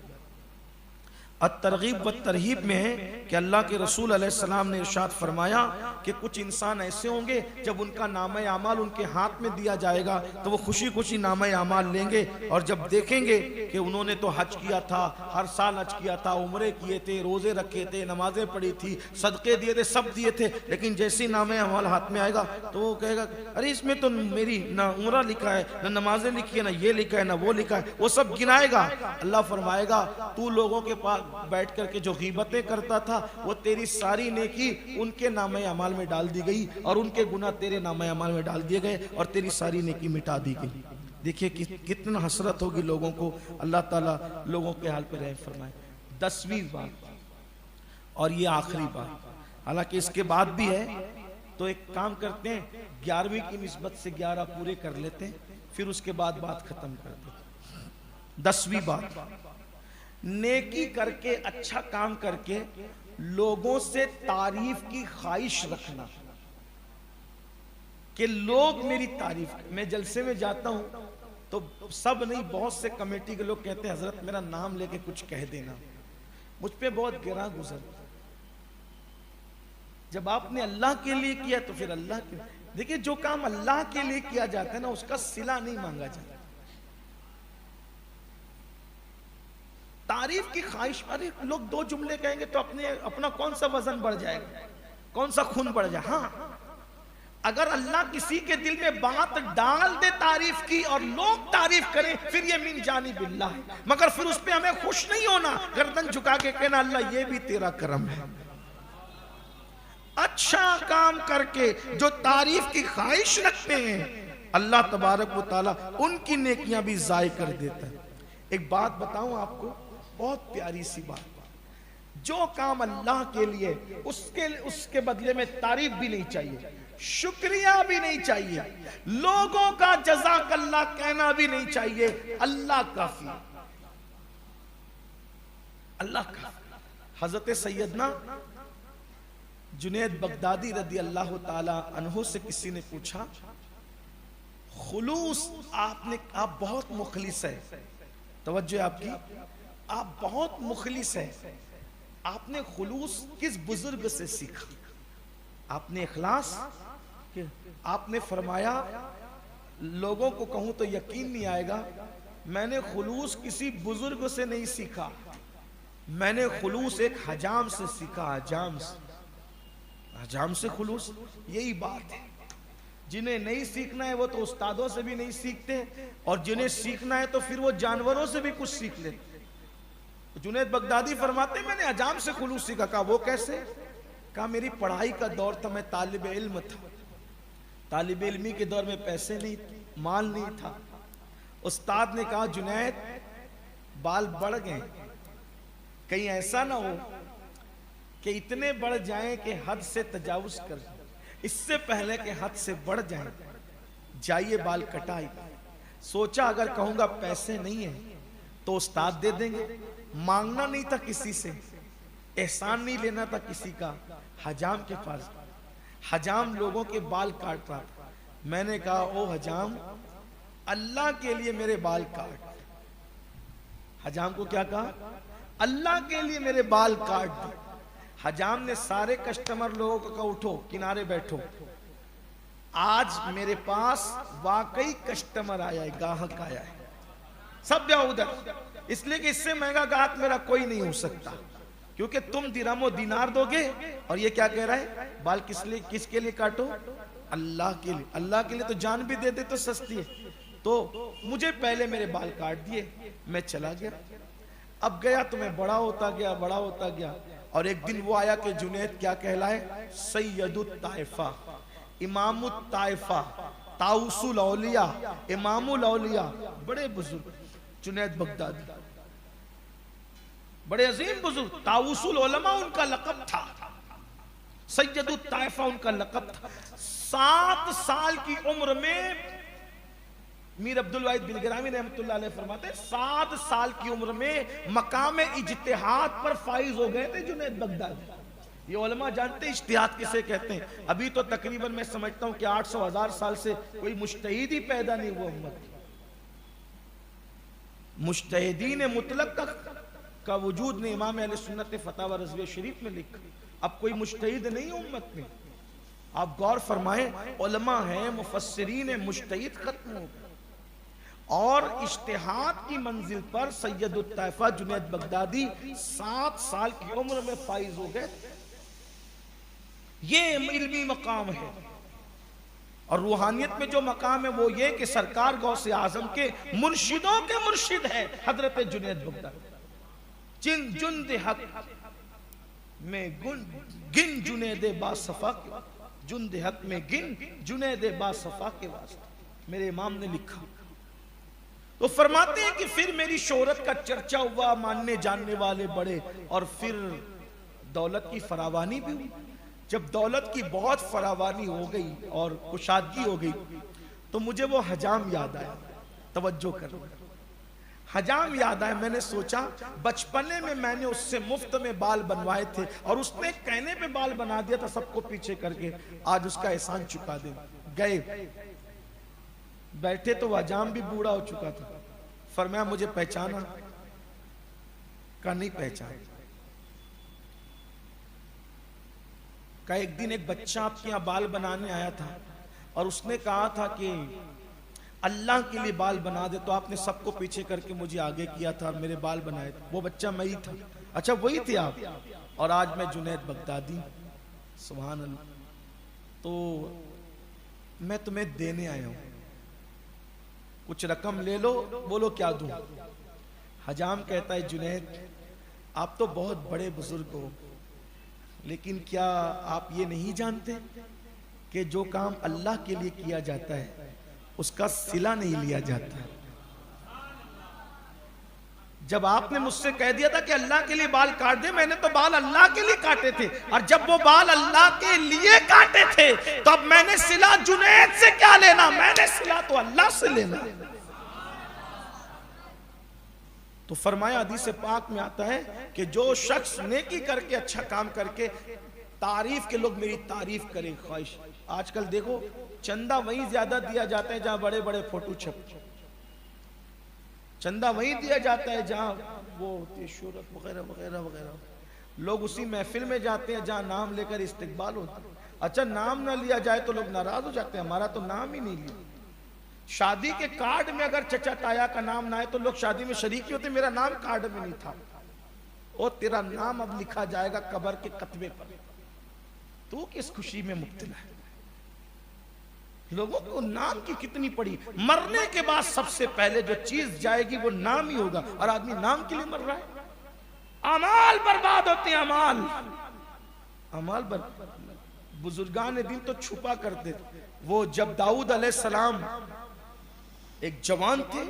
अत-तरगीब व तरहीब में है कि अल्लाह के रसूल अलैहिस्सलाम ने इरशाद फरमाया कि कुछ इंसान ऐसे होंगे जब उनका नामा अमाल उनके हाथ में दिया जाएगा तो वो खुशी खुशी नामा अमाल लेंगे, और जब देखेंगे कि उन्होंने तो हज किया था, हर साल हज किया था, उम्रे किए थे, रोजे रखे थे, नमाजें पढ़ी थी, सदके दिए थे, सब दिए थे, लेकिन जैसे ही नामा अमाल हाथ में आएगा तो वो कहेगा अरे इसमें तो मेरी ना उम्रा लिखा है, ना नमाजें लिखी है, ना ये लिखा है, ना वो लिखा है। वो सब गिनाएगा। अल्लाह फरमाएगा तू लोगों के पास बैठ करके जो गीबतें करता था वो तेरी सारी नेकी उनके नामे अमाल में डाल दी गई, और उनके गुनाह तेरे नामे अमाल में डाल दिए गए, और तेरी सारी नेकी मिटा दी गई। देखिए कितना हसरत होगी लोगों को। अल्लाह ताला लोगों के हाल पे रहम फरमाए। 10वीं बात, और ये आखिरी बात, हालांकि इसके बाद भी है, तो एक काम करते हैं 11वीं की निस्बत से 11 पूरे कर लेते हैं, फिर उसके बाद बात खत्म कर देते हैं। 10वीं बात, नेकी करके, अच्छा काम करके लोगों से तारीफ की ख्वाहिश रखना कि लोग मेरी तारीफ। मैं जलसे में जाता हूं तो सब नहीं, बहुत से कमेटी के लोग कहते हैं हजरत मेरा नाम लेके कुछ कह देना। मुझ पे बहुत गिरा गुजरता। जब आपने अल्लाह के लिए किया तो फिर अल्लाह के, देखिए जो काम अल्लाह के लिए किया जाता है ना, उसका सिला नहीं मांगा जाता। तारीफ की ख्वाहिश, अरे लोग 2 जुमले कहेंगे तो अपना कौन सा वजन बढ़ जाएगा, कौन सा खून बढ़ जाए। हाँ, अगर अल्लाह किसी के दिल में बात डाल दे तारीफ की और लोग तारीफ करें, फिर ये मिन जानिबिल्लाह है, मगर फिर उस पे हमें खुश नहीं होना, गर्दन झुका के कहना अल्लाह ये भी तेरा करम है। अच्छा काम करके जो तारीफ की ख्वाहिश रखते हैं, अल्लाह तबारक व तआला उनकी नेकियां भी जाय कर देता है। एक बात बताऊं आपको, बहुत प्यारी सी बात, जो काम अल्लाह के लिए उसके बदले में तारीफ भी नहीं चाहिए, शुक्रिया भी नहीं चाहिए, लोगों का जज़ाकल्लाह कहना भी नहीं चाहिए। अल्लाह काफी, अल्लाह काफी। हजरत सैयदना जुनैद बगदादी रदी अल्लाह ताला अन्हु से किसी ने पूछा, खुलूस आप बहुत मुखलिस है, तवज्जो आपकी, आप बहुत मुखलिस है, आपने खुलूस किस बुजुर्ग से सीखा? आपने इखलास, आपने फरमाया लोगों को कहूं तो यकीन नहीं आएगा, मैंने खुलूस किसी बुजुर्ग से नहीं सीखा, मैंने खुलूस एक हजाम से सीखा। हजाम से खुलूस, यही बात है। जिन्हें नहीं सीखना है वो तो उस्तादों से भी नहीं सीखते, और जिन्हें सीखना है तो फिर वो जानवरों से भी कुछ सीख लेते। जुनैद बगदादी फरमाते मैंने हजाम से खुलूस सीखा। कहा वो कैसे? कहा मेरी पढ़ाई का दौर था, मैं तालिब इल्म था, तालिब इल्मी के दौर में पैसे नहीं, माल नहीं था। उस्ताद ने कहा जुनैद बाल बढ़ गए, कहीं ऐसा ना हो कि इतने बढ़ जाएं कि हद से तजावुज कर जाए, इससे पहले कि हद से बढ़ जाएं, जाइए बाल कटाई। सोचा अगर कहूंगा पैसे नहीं है तो उस्ताद दे देंगे, मांगना नहीं था किसी से, एहसान नहीं लेना था किसी का। हजाम के पास, हजाम लोगों के बाल काट रहा था। मैंने कहा ओ हजाम, अल्लाह के लिए मेरे बाल काट। हजाम को क्या कहा? अल्लाह के लिए मेरे बाल काट दे। हजाम ने सारे कस्टमर लोगों को कहा उठो किनारे बैठो, आज मेरे पास वाकई कस्टमर आया है, गाहक आया है। सब जाओ उधर, इसलिए कि इससे महंगा गाहक मेरा कोई नहीं हो सकता, क्योंकि तुम दिरहमो दिनार दोगे और ये क्या कह रहा है, बाल किसके लिए काटो? अल्लाह के लिए। अल्लाह के लिए तो जान भी दे दे तो सस्ती है। तो मुझे पहले मेरे बाल काट दिए, मैं चला गया। अब गया तो मैं बड़ा होता गया, और एक दिन वो आया कि जुनैद क्या कहलाए? सैयदुत ताइफा, इमामुत ताइफा, ताउसुल औलिया, इमामुल औलिया, बड़े बुजुर्ग जुनैद बगदादी, बड़े अजीम बुजुर्ग। ताउसुल उलमा उनका लक़ब था, सैयदुत ताइफा उनका लक़ब था। 7 साल की उम्र में मीर अब्दुल वाहिद बिलगिरामी रहमतुल्लाह अलैह फरमाते 7 साल की उम्र में मकाम इज्तिहाद पर फाइज हो गए थे जुनैद बगदादी। ये उलमा जानते हैं इज्तिहाद किसे कहते हैं। अभी तो तकरीबन मैं समझता हूं कि 800-1000 साल से कोई मुज्तहिद ही पैदा नहीं हुआ उम्मत। मुज्तहिदीन मुतलक का वजूद ने इमाम अहले सुन्नत ने फतावा रज़विया शरीफ में लिखा। अब कोई मुज्तहिद नहीं उम्मत में। आप गौर फरमाएं, उलमा है, मुफस्सिरीन है, मुज्तहिद खत्म हो गए, और इज्तिहाद की मंजिल पर सैयदुत ताइफा जुनैद बगदादी 7 साल की उम्र में फाइज हो गए। ये इल्मी मकाम है। और रूहानियत में जो मकाम है वो ये कि सरकार गौसे आजम के मुर्शिदों के मुर्शिद है हजरत जुनैद बगदादी। जिन जुन्द हक में गिन जुनैद बासफा के, जुन्द हक में गिन जुनैद बासफा के वास्ते मेरे इमाम ने लिखा। तो फरमाते हैं कि फिर मेरी शोहरत का चर्चा हुआ, मानने जानने वाले बड़े, और फिर दौलत की फरावानी भी हुई। जब दौलत की बहुत फरावानी हो गई और कुशादगी हो गई तो मुझे वो हजाम याद आया। तवज्जो करो, हजाम याद आया। मैंने सोचा बचपने में मैंने उससे मुफ्त में बाल बनवाए थे और उसने कहने पे बाल बना दिया था सबको पीछे करके, आज उसका एहसान चुका दे। गए बैठे तो हजाम भी बूढ़ा हो चुका था। फरमाया मुझे पहचाना? का नहीं पहचान। का एक दिन एक बच्चा आपके यहाँ बाल बनाने आया था और उसने कहा था कि अल्लाह के लिए बाल बना दे, तो आपने सबको पीछे करके मुझे आगे किया था और मेरे बाल बनाए थे। वो बच्चा मैं ही था। अच्छा वही थे आप? और आज मैं जुनैद बगदादी। सुभान अल्लाह। तो मैं तुम्हें देने आया हूं, कुछ रकम ले लो। बोलो क्या दूं? हजाम कहता है जुनैद आप तो बहुत बड़े बुजुर्ग हो, लेकिन क्या आप ये नहीं जानते कि जो काम अल्लाह के लिए किया जाता है उसका सिला नहीं लिया जाता। जब आपने मुझसे कह दिया था कि अल्लाह के लिए बाल काट दे, मैंने तो बाल अल्लाह के लिए काटे थे, और जब वो बाल अल्लाह के लिए काटे थे तो अब मैंने सिला जुनैद से क्या लेना, मैंने सिला तो अल्लाह से लेना। तो फरमाया हदीस पाक में आता है कि जो शख्स नेकी करके अच्छा काम करके तारीफ के लोग मेरी तारीफ करें ख्वाहिश। आजकल देखो चंदा वहीं ज्यादा दिया जाता है जहां बड़े बड़े फोटो छप, चंदा वहीं दिया जाता है जहां वो होती है शोहरत वगैरह वगैरह वगैरह। लोग उसी महफिल में जाते हैं जहां नाम लेकर इस्तिकबाल होता है। अच्छा नाम ना लिया जाए तो लोग नाराज हो जाते हैं, हमारा तो नाम ही नहीं लिया। शादी के कार्ड में अगर चचा ताया का नाम ना है तो लोग शादी में शरीक ही होते, मेरा नाम कार्ड में नहीं था। और तेरा नाम अब लिखा जाएगा कब्र के कतबे पर, तू किस खुशी में मुब्तला है। लोगों को नाम की कितनी पड़ी। मरने के बाद सबसे पहले जो चीज जाएगी वो नाम ही होगा, और आदमी नाम के लिए मर रहा है। अमाल बर्बाद होते हैं, अमाल बर्बाद। बुजुर्गान दिन तो छुपा करते थे। वो जब दाऊद अलैहिस्सलाम एक जवान थे,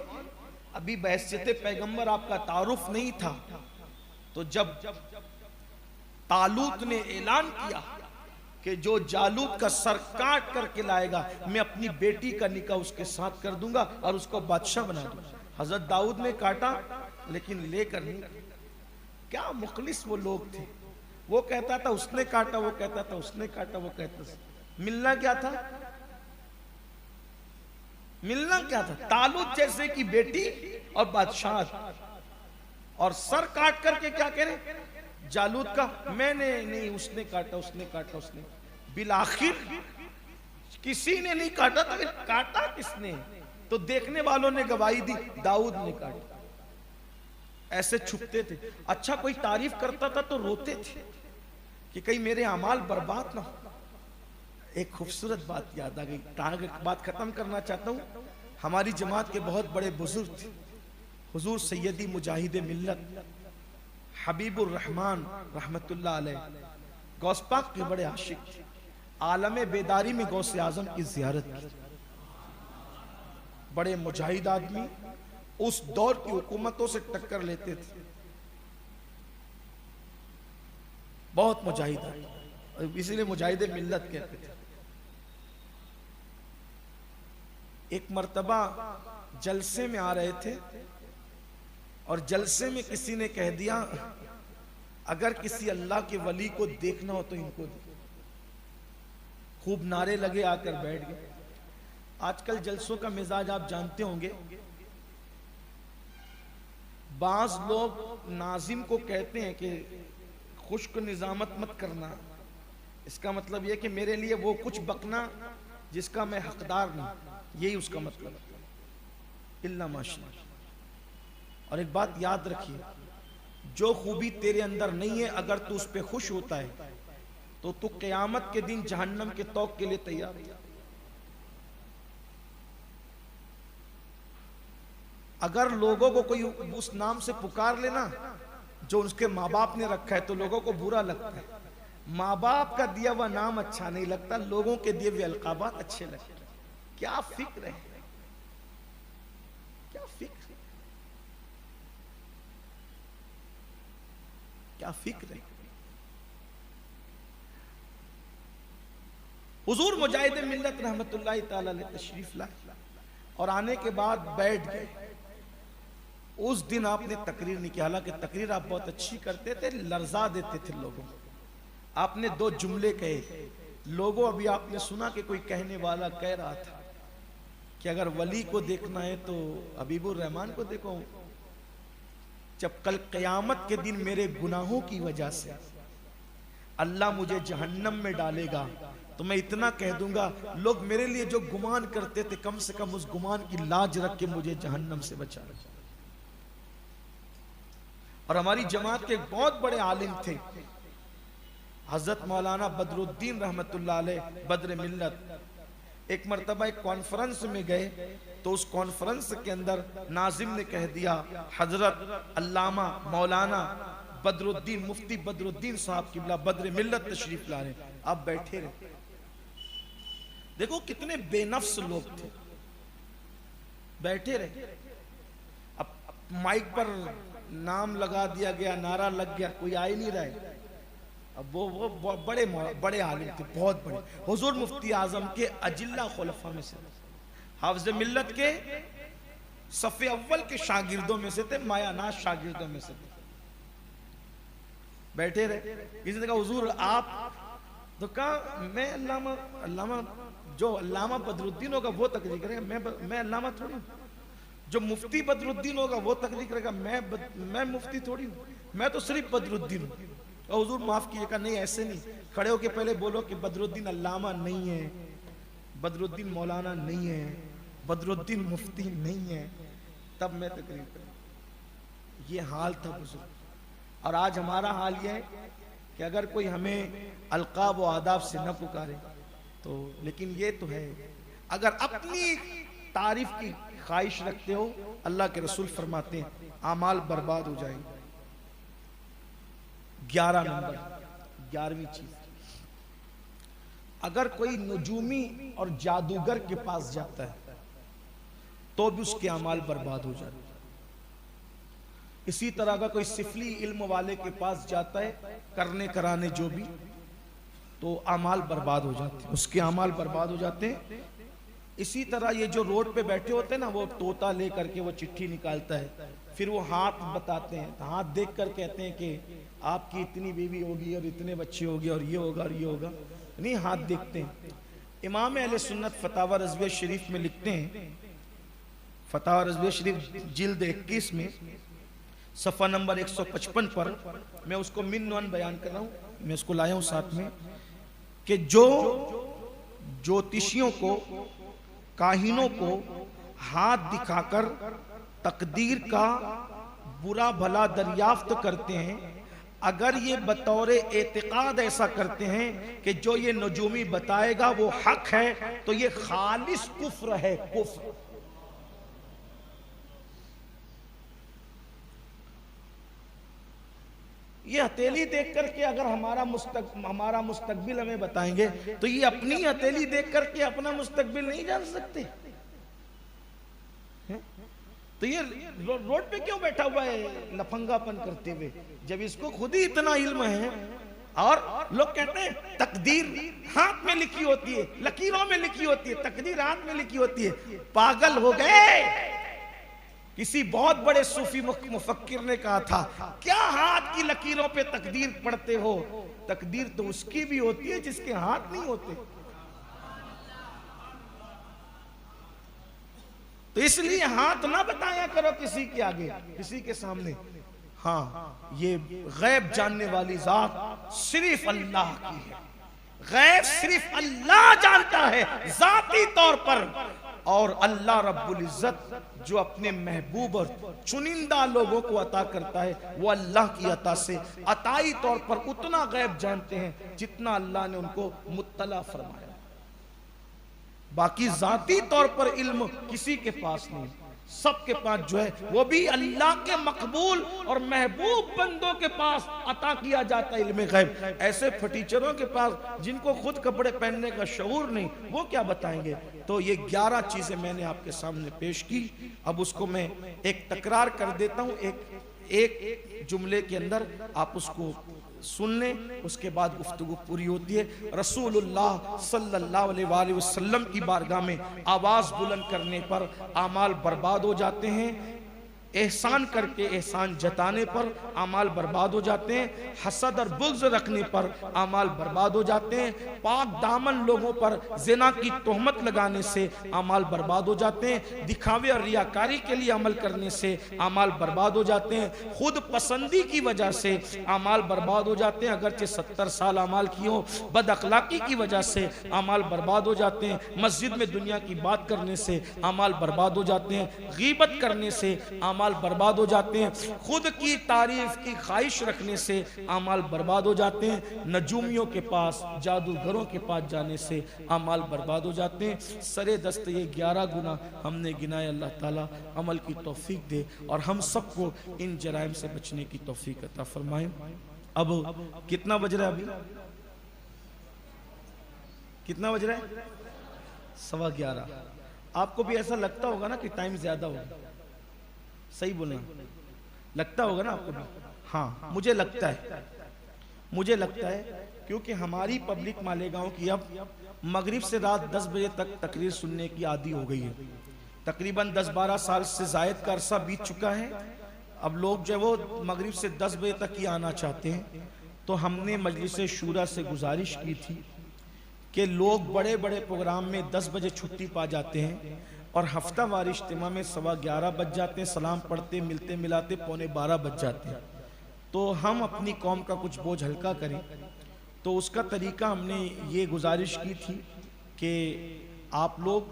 अभी बहसियत पैगंबर आपका तारुफ नहीं था, तो जब तालूत ने ऐलान किया कि जो जालूत का सर काट करके लाएगा मैं अपनी बेटी का निकाह उसके साथ कर दूंगा और उसको बादशाह बना दूंगा। हजरत दाऊद ने काटा लेकिन लेकर नहीं। क्या मुखलिस वो लोग थे। वो कहता था उसने काटा, वो कहता था उसने काटा, वो कहता था। मिलना क्या था, मिलना क्या था? तालूत जैसे की बेटी और बादशाह, और सर काट करके क्या कह रहे जालूत का, मैंने नहीं, उसने काटा, उसने काटा, उसने। बिल आखिर किसी ने नहीं काटा, तो फिर काटा किसने? तो देखने वालों ने गवाही दी दाऊद ने काटा। ऐसे छुपते थे। अच्छा कोई तारीफ करता था तो रोते थे कि कहीं मेरे अमाल बर्बाद ना हो। एक खूबसूरत बात याद आ गई, बात खत्म करना चाहता हूं। हमारी जमात के बहुत बड़े बुजुर्ग थे, हुजूर सैयदी मुजाहिद मिल्लत हबीबुर रहमान रहमतुल्लाह अलैह, गौस पाक के बड़े आशिक थे। आलम बेदारी में गौसे आजम की जियारत की। बड़े मुजाहिद आदमी, उस दौर की हुकूमतों से टक्कर लेते थे, बहुत मुजाहिद आदमी, इसीलिए मुजाहिद मिल्लत कहते थे। एक मर्तबा जलसे में आ रहे थे और जलसे में किसी ने कह दिया अगर किसी अल्लाह के वली को देखना हो तो इनको देखो। खूब नारे लगे, आकर बैठ गए। आजकल जलसों का मिजाज आप जानते होंगे। बाज लोग नाजिम को कहते हैं कि खुश्क निजामत मत करना, इसका मतलब यह कि मेरे लिए वो कुछ बकना जिसका मैं हकदार नहीं, यही उसका मतलब। इल्ला माशाअल्लाह। और एक बात याद रखिए, जो खूबी तेरे अंदर नहीं है अगर तू उस पर खुश होता है तो तू क़यामत के दिन जहन्नम के तौक के लिए तैयार है। अगर लोगों को कोई उस नाम से पुकार लेना जो उसके माँ बाप ने रखा है तो लोगों को बुरा लगता है। माँ बाप का दिया हुआ नाम अच्छा नहीं लगता, लोगों के दिए हुए अलकाबात अच्छे लगते हैं। क्या फिक्र है, क्या फिक्र, क्या फिक्र है। हुजूर मुजाहिद मिल्लत रहमतुल्लाह ताला अलैह तशरीफ लाए और आने के बाद बैठ गए। उस दिन आपने तकरीर नहीं किया, हालांकि तकरीर आप बहुत अच्छी करते थे, लर्जा देते थे लोगों को। आपने दो जुमले कहे। लोगों, अभी आपने सुना कि कोई कहने वाला कह रहा था कि अगर वली को देखना है तो हबीबुर रहमान को देखो। जब कल क़यामत के दिन मेरे गुनाहों की वजह से अल्लाह मुझे जहन्नम में डालेगा तो मैं इतना कह दूंगा, लोग मेरे लिए जो गुमान करते थे कम से कम उस गुमान की लाज रख के मुझे जहन्नम से बचा। और हमारी जमात के बहुत बड़े आलिम थे, हजरत मौलाना बदरुद्दीन रहमतुल्लाह अलैह बद्र मिल्लत। एक मरतबा एक कॉन्फ्रेंस में गए तो उस कॉन्फ्रेंस के अंदर नाजिम ने कह दिया हजरत अल्लामा मौलाना बदरुद्दीन मुफ्ती बदरुद्दीन साहब किबला बद्र मिल्लत तशरीफ ला रहे। आप बैठे रहे। देखो कितने बेनफ्स लोग थे, बैठे रहे। अब माइक पर नाम लगा दिया गया, नारा लग गया, कोई आ ही नहीं रहा है। अब वो बड़े बड़े आलिम थे, बहुत बड़े। हुजूर मुफ्ती आजम के अजिल्ला खुलफा में से, हाफिज मिल्लत के सफ़े अव्वल के शागिर्दों में से थे, मायानाज शागिर्दों में से थे। बैठे रहे, किसी ने कहा हुजूर आप, तो कहा मैं अल्लामा जो अल्लामा बदरुद्दीन होगा वो तकरीर करेगा, मैं अल्लामा थोड़ी हूँ। जो मुफ्ती बदरुद्दीन होगा वो तकरीर करेगा, मैं मुफ्ती थोड़ी हूँ, मैं तो सिर्फ बदरुद्दीन हूँ। और हुजूर माफ कीजिएगा, नहीं ऐसे नहीं, खड़े होके पहले बोलो कि बदरुद्दीन अल्लामा नहीं है, बदरुद्दीन मौलाना नहीं है, बदरुद्दीन मुफ्ती नहीं है, तब मैं तकरीर करूँ। ये हाल था हुजूर। और आज हमारा हाल ये है कि अगर कोई हमें अलकाब व आदाब से न पुकारे तो, लेकिन ये तो है, अगर अपनी तारीफ की ख्वाहिश रखते हो, अल्लाह के रसूल फरमाते हैं आमाल बर्बाद हो जाएंगे। 11 नंबर, 11वीं चीज, अगर कोई नजूमी और जादूगर के पास जाता है तो भी उसके अमाल बर्बाद हो जाते हैं। इसी तरह का कोई सिफली इल्म वाले के पास जाता है करने कराने जो भी, तो अमाल बर्बाद हो जाते हैं, उसके अमाल बर्बाद हो जाते हैं। इसी तरह ये जो रोड पे बैठे होते हैं ना, वो तोता ले करके वो चिट्ठी निकालता है, फिर वो हाथ बताते हैं, हाथ देख कर कहते हैं कि आपकी इतनी बीवी होगी और इतने बच्चे होंगे और ये होगा और ये होगा, नहीं हाथ देखते हैं। इमाम अहले सुन्नत फतावा रज़विया शरीफ में लिखते हैं, फतावा रज़विया शरीफ जिल्द 21 में सफ़ा नंबर 155 पर, मैं उसको मिन बयान कर रहा हूँ, मैं उसको लाया हूँ साथ में, कि जो ज्योतिषियों को, काहिनों को हाथ दिखाकर तकदीर का बुरा भला दरियाफ्त करते हैं, अगर ये बतौर एतिकाद ऐसा करते हैं कि जो ये नजूमी बताएगा वो हक है, तो ये खालिस कुफ्र है, कुफ्र। ये हथेली देख करके अगर हमारा मुस्तकबिल हमें बताएंगे, तो ये अपनी हथेली देख करके अपना मुस्तकबिल नहीं जान सकते। तो ये रोड पे क्यों बैठा हुआ है लफंगापन करते हुए, जब इसको खुद ही इतना इल्म है। और लोग कहते हैं तकदीर हाथ में लिखी होती है, लकीरों में लिखी होती है, तकदीर हाथ में लिखी होती है। पागल हो गए। किसी बहुत बड़े सूफी मुफक्किर ने कहा था, क्या हाथ की लकीरों पे तकदीर पढ़ते हो? तकदीर तो उसकी भी होती है जिसके हाथ नहीं होते। तो इसलिए हाथ ना बताया करो किसी के आगे, किसी के सामने। हाँ, ये गैब जानने वाली जात सिर्फ अल्लाह की है। गैब सिर्फ अल्लाह जानता है जाती तौर पर। और अल्लाह रब्बुल इज्जत जो अपने महबूब और चुनिंदा लोगों को अता करता है, वो अल्लाह की अता से अताई तौर पर उतना गैब जानते हैं जितना अल्लाह ने उनको मुत्तला फरमाया। बाकी जाती तौर पर इल्म किसी के पास नहीं, सबके पास जो है वो भी अल्लाह के मकबूल और महबूब बंदों के पास अता किया जाता है इल्म गैब। ऐसे फटीचरों के पास जिनको खुद कपड़े पहनने का शऊर नहीं, वो क्या बताएंगे? तो ये 11 चीजें मैंने आपके सामने पेश की। अब उसको मैं एक तकरार कर देता हूँ, एक जुमले के अंदर आप उसको सुन लें, उसके बाद गुफ्तगू पूरी होती है। रसूलुल्लाह सल्लल्लाहु अलैहि वसल्लम की बारगाह में आवाज बुलंद करने पर आमाल बर्बाद हो जाते हैं, एहसान करके एहसान जताने पर आमाल बर्बाद हो जाते हैं, हसद और बुग़्ज़ रखने पर आमाल बर्बाद हो जाते हैं, पाक दामन लोगों पर ज़िना की तोहमत लगाने से आमाल बर्बाद हो जाते हैं, दिखावे और रियाकारी के लिए अमल करने से आमाल बर्बाद हो जाते हैं, खुद पसंदी की वजह से आमाल बर्बाद हो जाते हैं, अगरचे 70 साल आमाल किए हो, बद अखलाकी की वजह से आमाल बर्बाद हो जाते हैं, मस्जिद में दुनिया की बात करने से आमाल बर्बाद हो जाते हैं, गीबत करने से आमाल बर्बाद हो जाते हैं, खुद की तारीफ की ख्वाहिश रखने से आमाल बर्बाद हो जाते हैं, नजूमियों के पास, जादूगरों के पास जाने से आमाल बर्बाद हो जाते हैं। सरे दस्त ये 11 गुना हमने गिनाए। अल्लाह ताला अमल की तौफीक दे और हम सबको इन जराइम से बचने की तौफीक अता फरमाए। अब कितना बज रहा है? अभी कितना बज रहा है? 11:15। आपको भी ऐसा लगता होगा ना कि टाइम ज्यादा होगा, सही बोलना। लगता होगा ना आपको भी? हाँ, मुझे लगता है क्योंकि हमारी पब्लिक मालेगांव की अब मगरिब से रात 10 बजे तक तकरीर सुनने की आदी हो गई है। तकरीबन 10-12 साल से जायद का अरसा बीत चुका है। अब लोग जो वो मगरिब से 10 बजे तक ही आना चाहते हैं। तो हमने मजलिस शूरा से गुजारिश की थी कि लोग बड़े बड़े प्रोग्राम में 10 बजे छुट्टी पा जाते हैं और हफ्तावार इज्तिमा में 11:15 बज जाते हैं, सलाम पढ़ते मिलते मिलाते 11:45 बज जाते हैं। तो हम अपनी कौम का कुछ बोझ हल्का करें, तो उसका तरीका हमने ये गुजारिश की थी कि आप लोग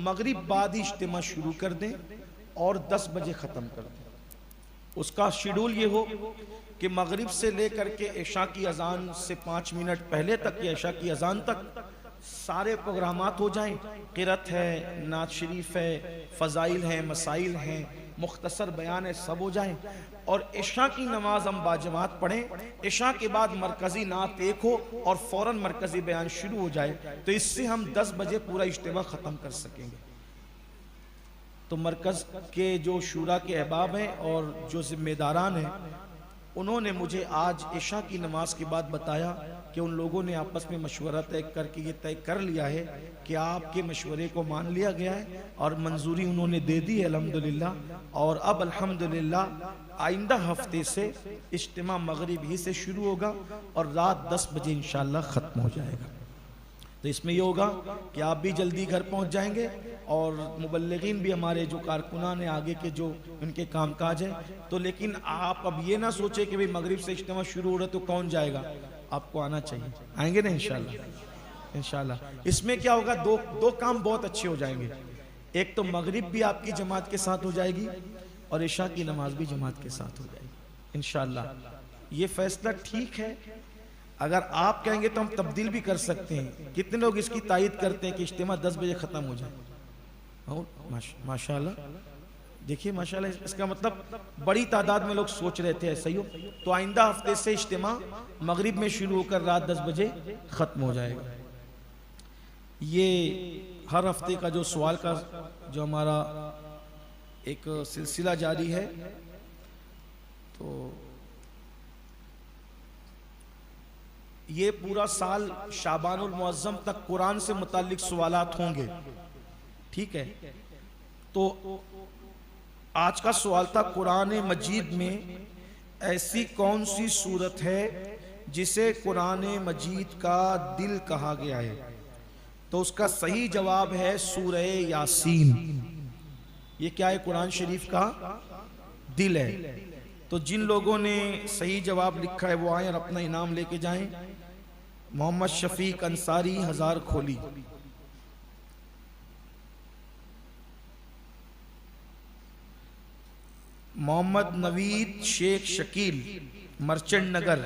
मगरिब बाद ही इज्तिमा शुरू कर दें और 10 बजे ख़त्म कर दें। उसका शेड्यूल ये हो कि मगरिब से लेकर के इशा की अजान से 5 मिनट पहले तक या इशा की अजान तक सारे प्रोग्रामात हो जाएं। क़िरत है, नात शरीफ है, फ़ज़ाइल हैं, मसाइल हैं, मुख्तसर बयान है, सब हो जाएं और इशा की नमाज हम बाजमात पढ़ें। इशा के बाद मरकज़ी नात एक हो और फ़ौरन मरकज़ी बयान शुरू हो जाए, तो इससे हम 10 बजे पूरा इज्तिमा ख़त्म कर सकेंगे। तो मरकज़ के जो शूरा के अहबाब हैं और जो ज़िम्मेदारान हैं, उन्होंने मुझे आज इशा की नमाज के बाद बताया कि उन लोगों ने आपस में मशवरा तय करके ये तय कर लिया है कि आपके मशवरे को मान लिया गया है और मंजूरी उन्होंने दे दी है अल्हम्दुलिल्लाह। और अब अल्हम्दुलिल्लाह आइंदा हफ्ते से इज्तिमा मगरिब ही से शुरू होगा और रात 10 बजे इंशाअल्लाह ख़त्म हो जाएगा। तो इसमें ये होगा कि आप भी जल्दी घर पहुंच जाएंगे और मुबल्लिगीन भी, हमारे जो कारकुनान हैं आगे के जो उनके कामकाज हैं। तो लेकिन आप अब ये ना सोचे कि भाई मगरिब से इज्तिमा शुरू हो रहा है तो कौन जाएगा, आपको आना चाहिए। आएंगे ना इंशाल्लाह। इसमें क्या होगा, दो काम बहुत अच्छे हो जाएंगे। एक तो मगरिब भी आपकी जमात के साथ हो जाएगी और इशा की नमाज भी जमात के साथ हो जाएगी इंशाल्लाह। ये फैसला ठीक है। अगर आप कहेंगे तो हम तब्दील भी कर सकते हैं। कितने लोग इसकी तायद करते हैं कि इज्तिमा 10 बजे ख़त्म हो जाए? माशाल्लाह, देखिए माशाल्लाह, इसका मतलब बड़ी तादाद में लोग सोच रहे थे ऐसा ही हो। तो आइंदा हफ्ते से इज्तिमा मगरिब में शुरू होकर रात 10 बजे ख़त्म हो जाएगा। ये हर हफ्ते का जो सवाल का जो हमारा एक सिलसिला जारी है, तो ये पूरा साल शाबानुल मुअज्जम तक कुरान से मुताल्लिक सवालात होंगे, ठीक है। तो आज का सवाल था, कुरान मजीद में ऐसी कौन सी सूरत है जिसे कुरान मजीद का दिल कहा गया है? तो उसका सही जवाब है सूरह यासीन। ये क्या है? कुरान शरीफ का दिल है। तो जिन लोगों ने सही जवाब लिखा है वो आए और अपना इनाम लेके जाएं। मोहम्मद शफीक अंसारी, 1000 खोली। मोहम्मद नवीद शेख शकील, मर्चेंट नगर,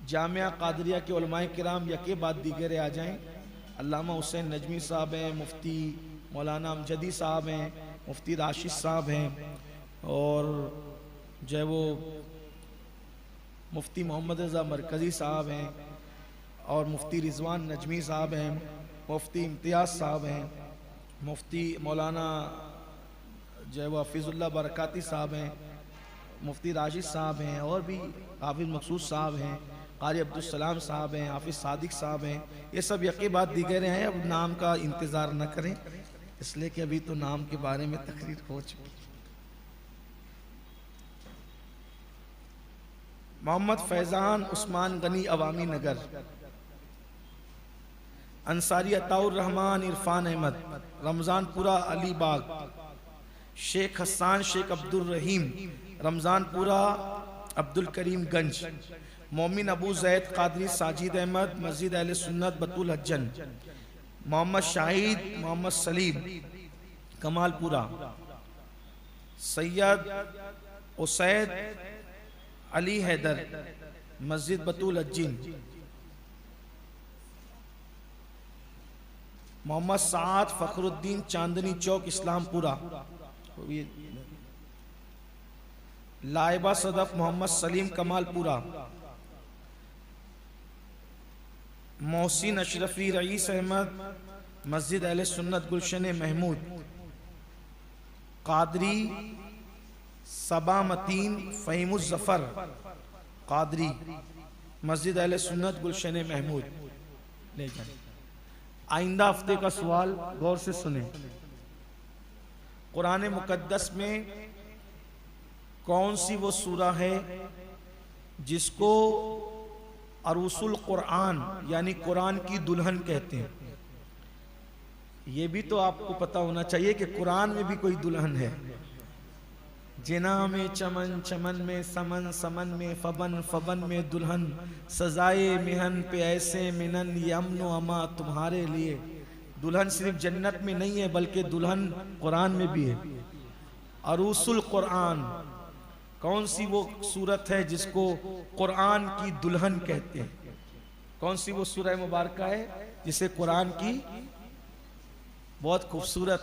जामिया कादरिया के उलमाए किराम यके बाद दीगरे आ जाएं। अल्लामा हुसैन नजमी साहब हैं, मुफ्ती मौलाना अमजदी साहब हैं, मुफ्ती राशिद साहब हैं और जो है वो मुफ्ती मोहम्मद रज़ा मरकज़ी साहब हैं और मुफ्ती रिजवान नजमी साहब हैं, मुफ्ती इम्तियाज़ साहब हैं, मुफ्ती मौलाना जो है वो हफीज़ुल्लाह बरकाती साहब हैं, मुफ्ती राशिद साहब हैं और भी हाफिज़ मकसूद साहब हैं, कारी अब्दुलसलाम साहब हैं, हाफिज़ सादिक साहब हैं। ये सब यके बाद दीगरे हैं। अब नाम का इंतज़ार न करें, इसलिए कि अभी तो नाम के बारे में तकरीर हो चुकी। मोहम्मद फैज़ान उस्मान गनी, अवामी नगर, अंसारी अताउर रहमान, इरफान अहमद, रमज़ानपुरा अलीबाग, शेख हसान शेख अब्दुल रहीम, रमज़ानपुरा अब्दुल करीम गंज, मोमिन अबू जैद कादरी, साजिद अहमद, मस्जिद अहले सुन्नत, बतुल हज्जन, मोहम्मद शाहिद, मोहम्मद सलीम, कमालपुरा, सैयद उसैद अली हैदर, मस्जिद बतुल हज्जिन, मोहम्मद साद फखरुद्दीन, चांदनी चौक, इस्लामपुरा, लाइबा सदफ, मोहम्मद सलीम, कमालपुरा, मोहसिन अशरफी, रईस अहमद, मस्जिद अहले सुन्नत, गुलशन महमूद, कादरी सबा मतीन फ़हीमुज़्ज़फ़र क़ादरी, मस्जिद अहले सुन्नत गुलशन महमूद ले जाए। आइंदा हफ्ते का सवाल गौर से सुने। कुरान मुकद्दस में कौन सी वो सूरा है जिसको अरूसुल कुरान यानी कुरान की दुल्हन कहते हैं? ये भी तो आपको पता होना चाहिए कि कुरान में भी कोई दुल्हन है। जिना में चमन, चमन में समन, समन में फबन, फबन में दुल्हन, सजाए मिहन पे ऐसे मिनन, यमन अमा तुम्हारे लिए। दुल्हन सिर्फ जन्नत में नहीं है बल्कि दुल्हन कुरान में भी है। अरूसुल कुरान, कौन सी वो सूरत है जिसको कुरान की दुल्हन कहते हैं? कौन सी वो सूरह मुबारका है जिसे कुरान की बहुत खूबसूरत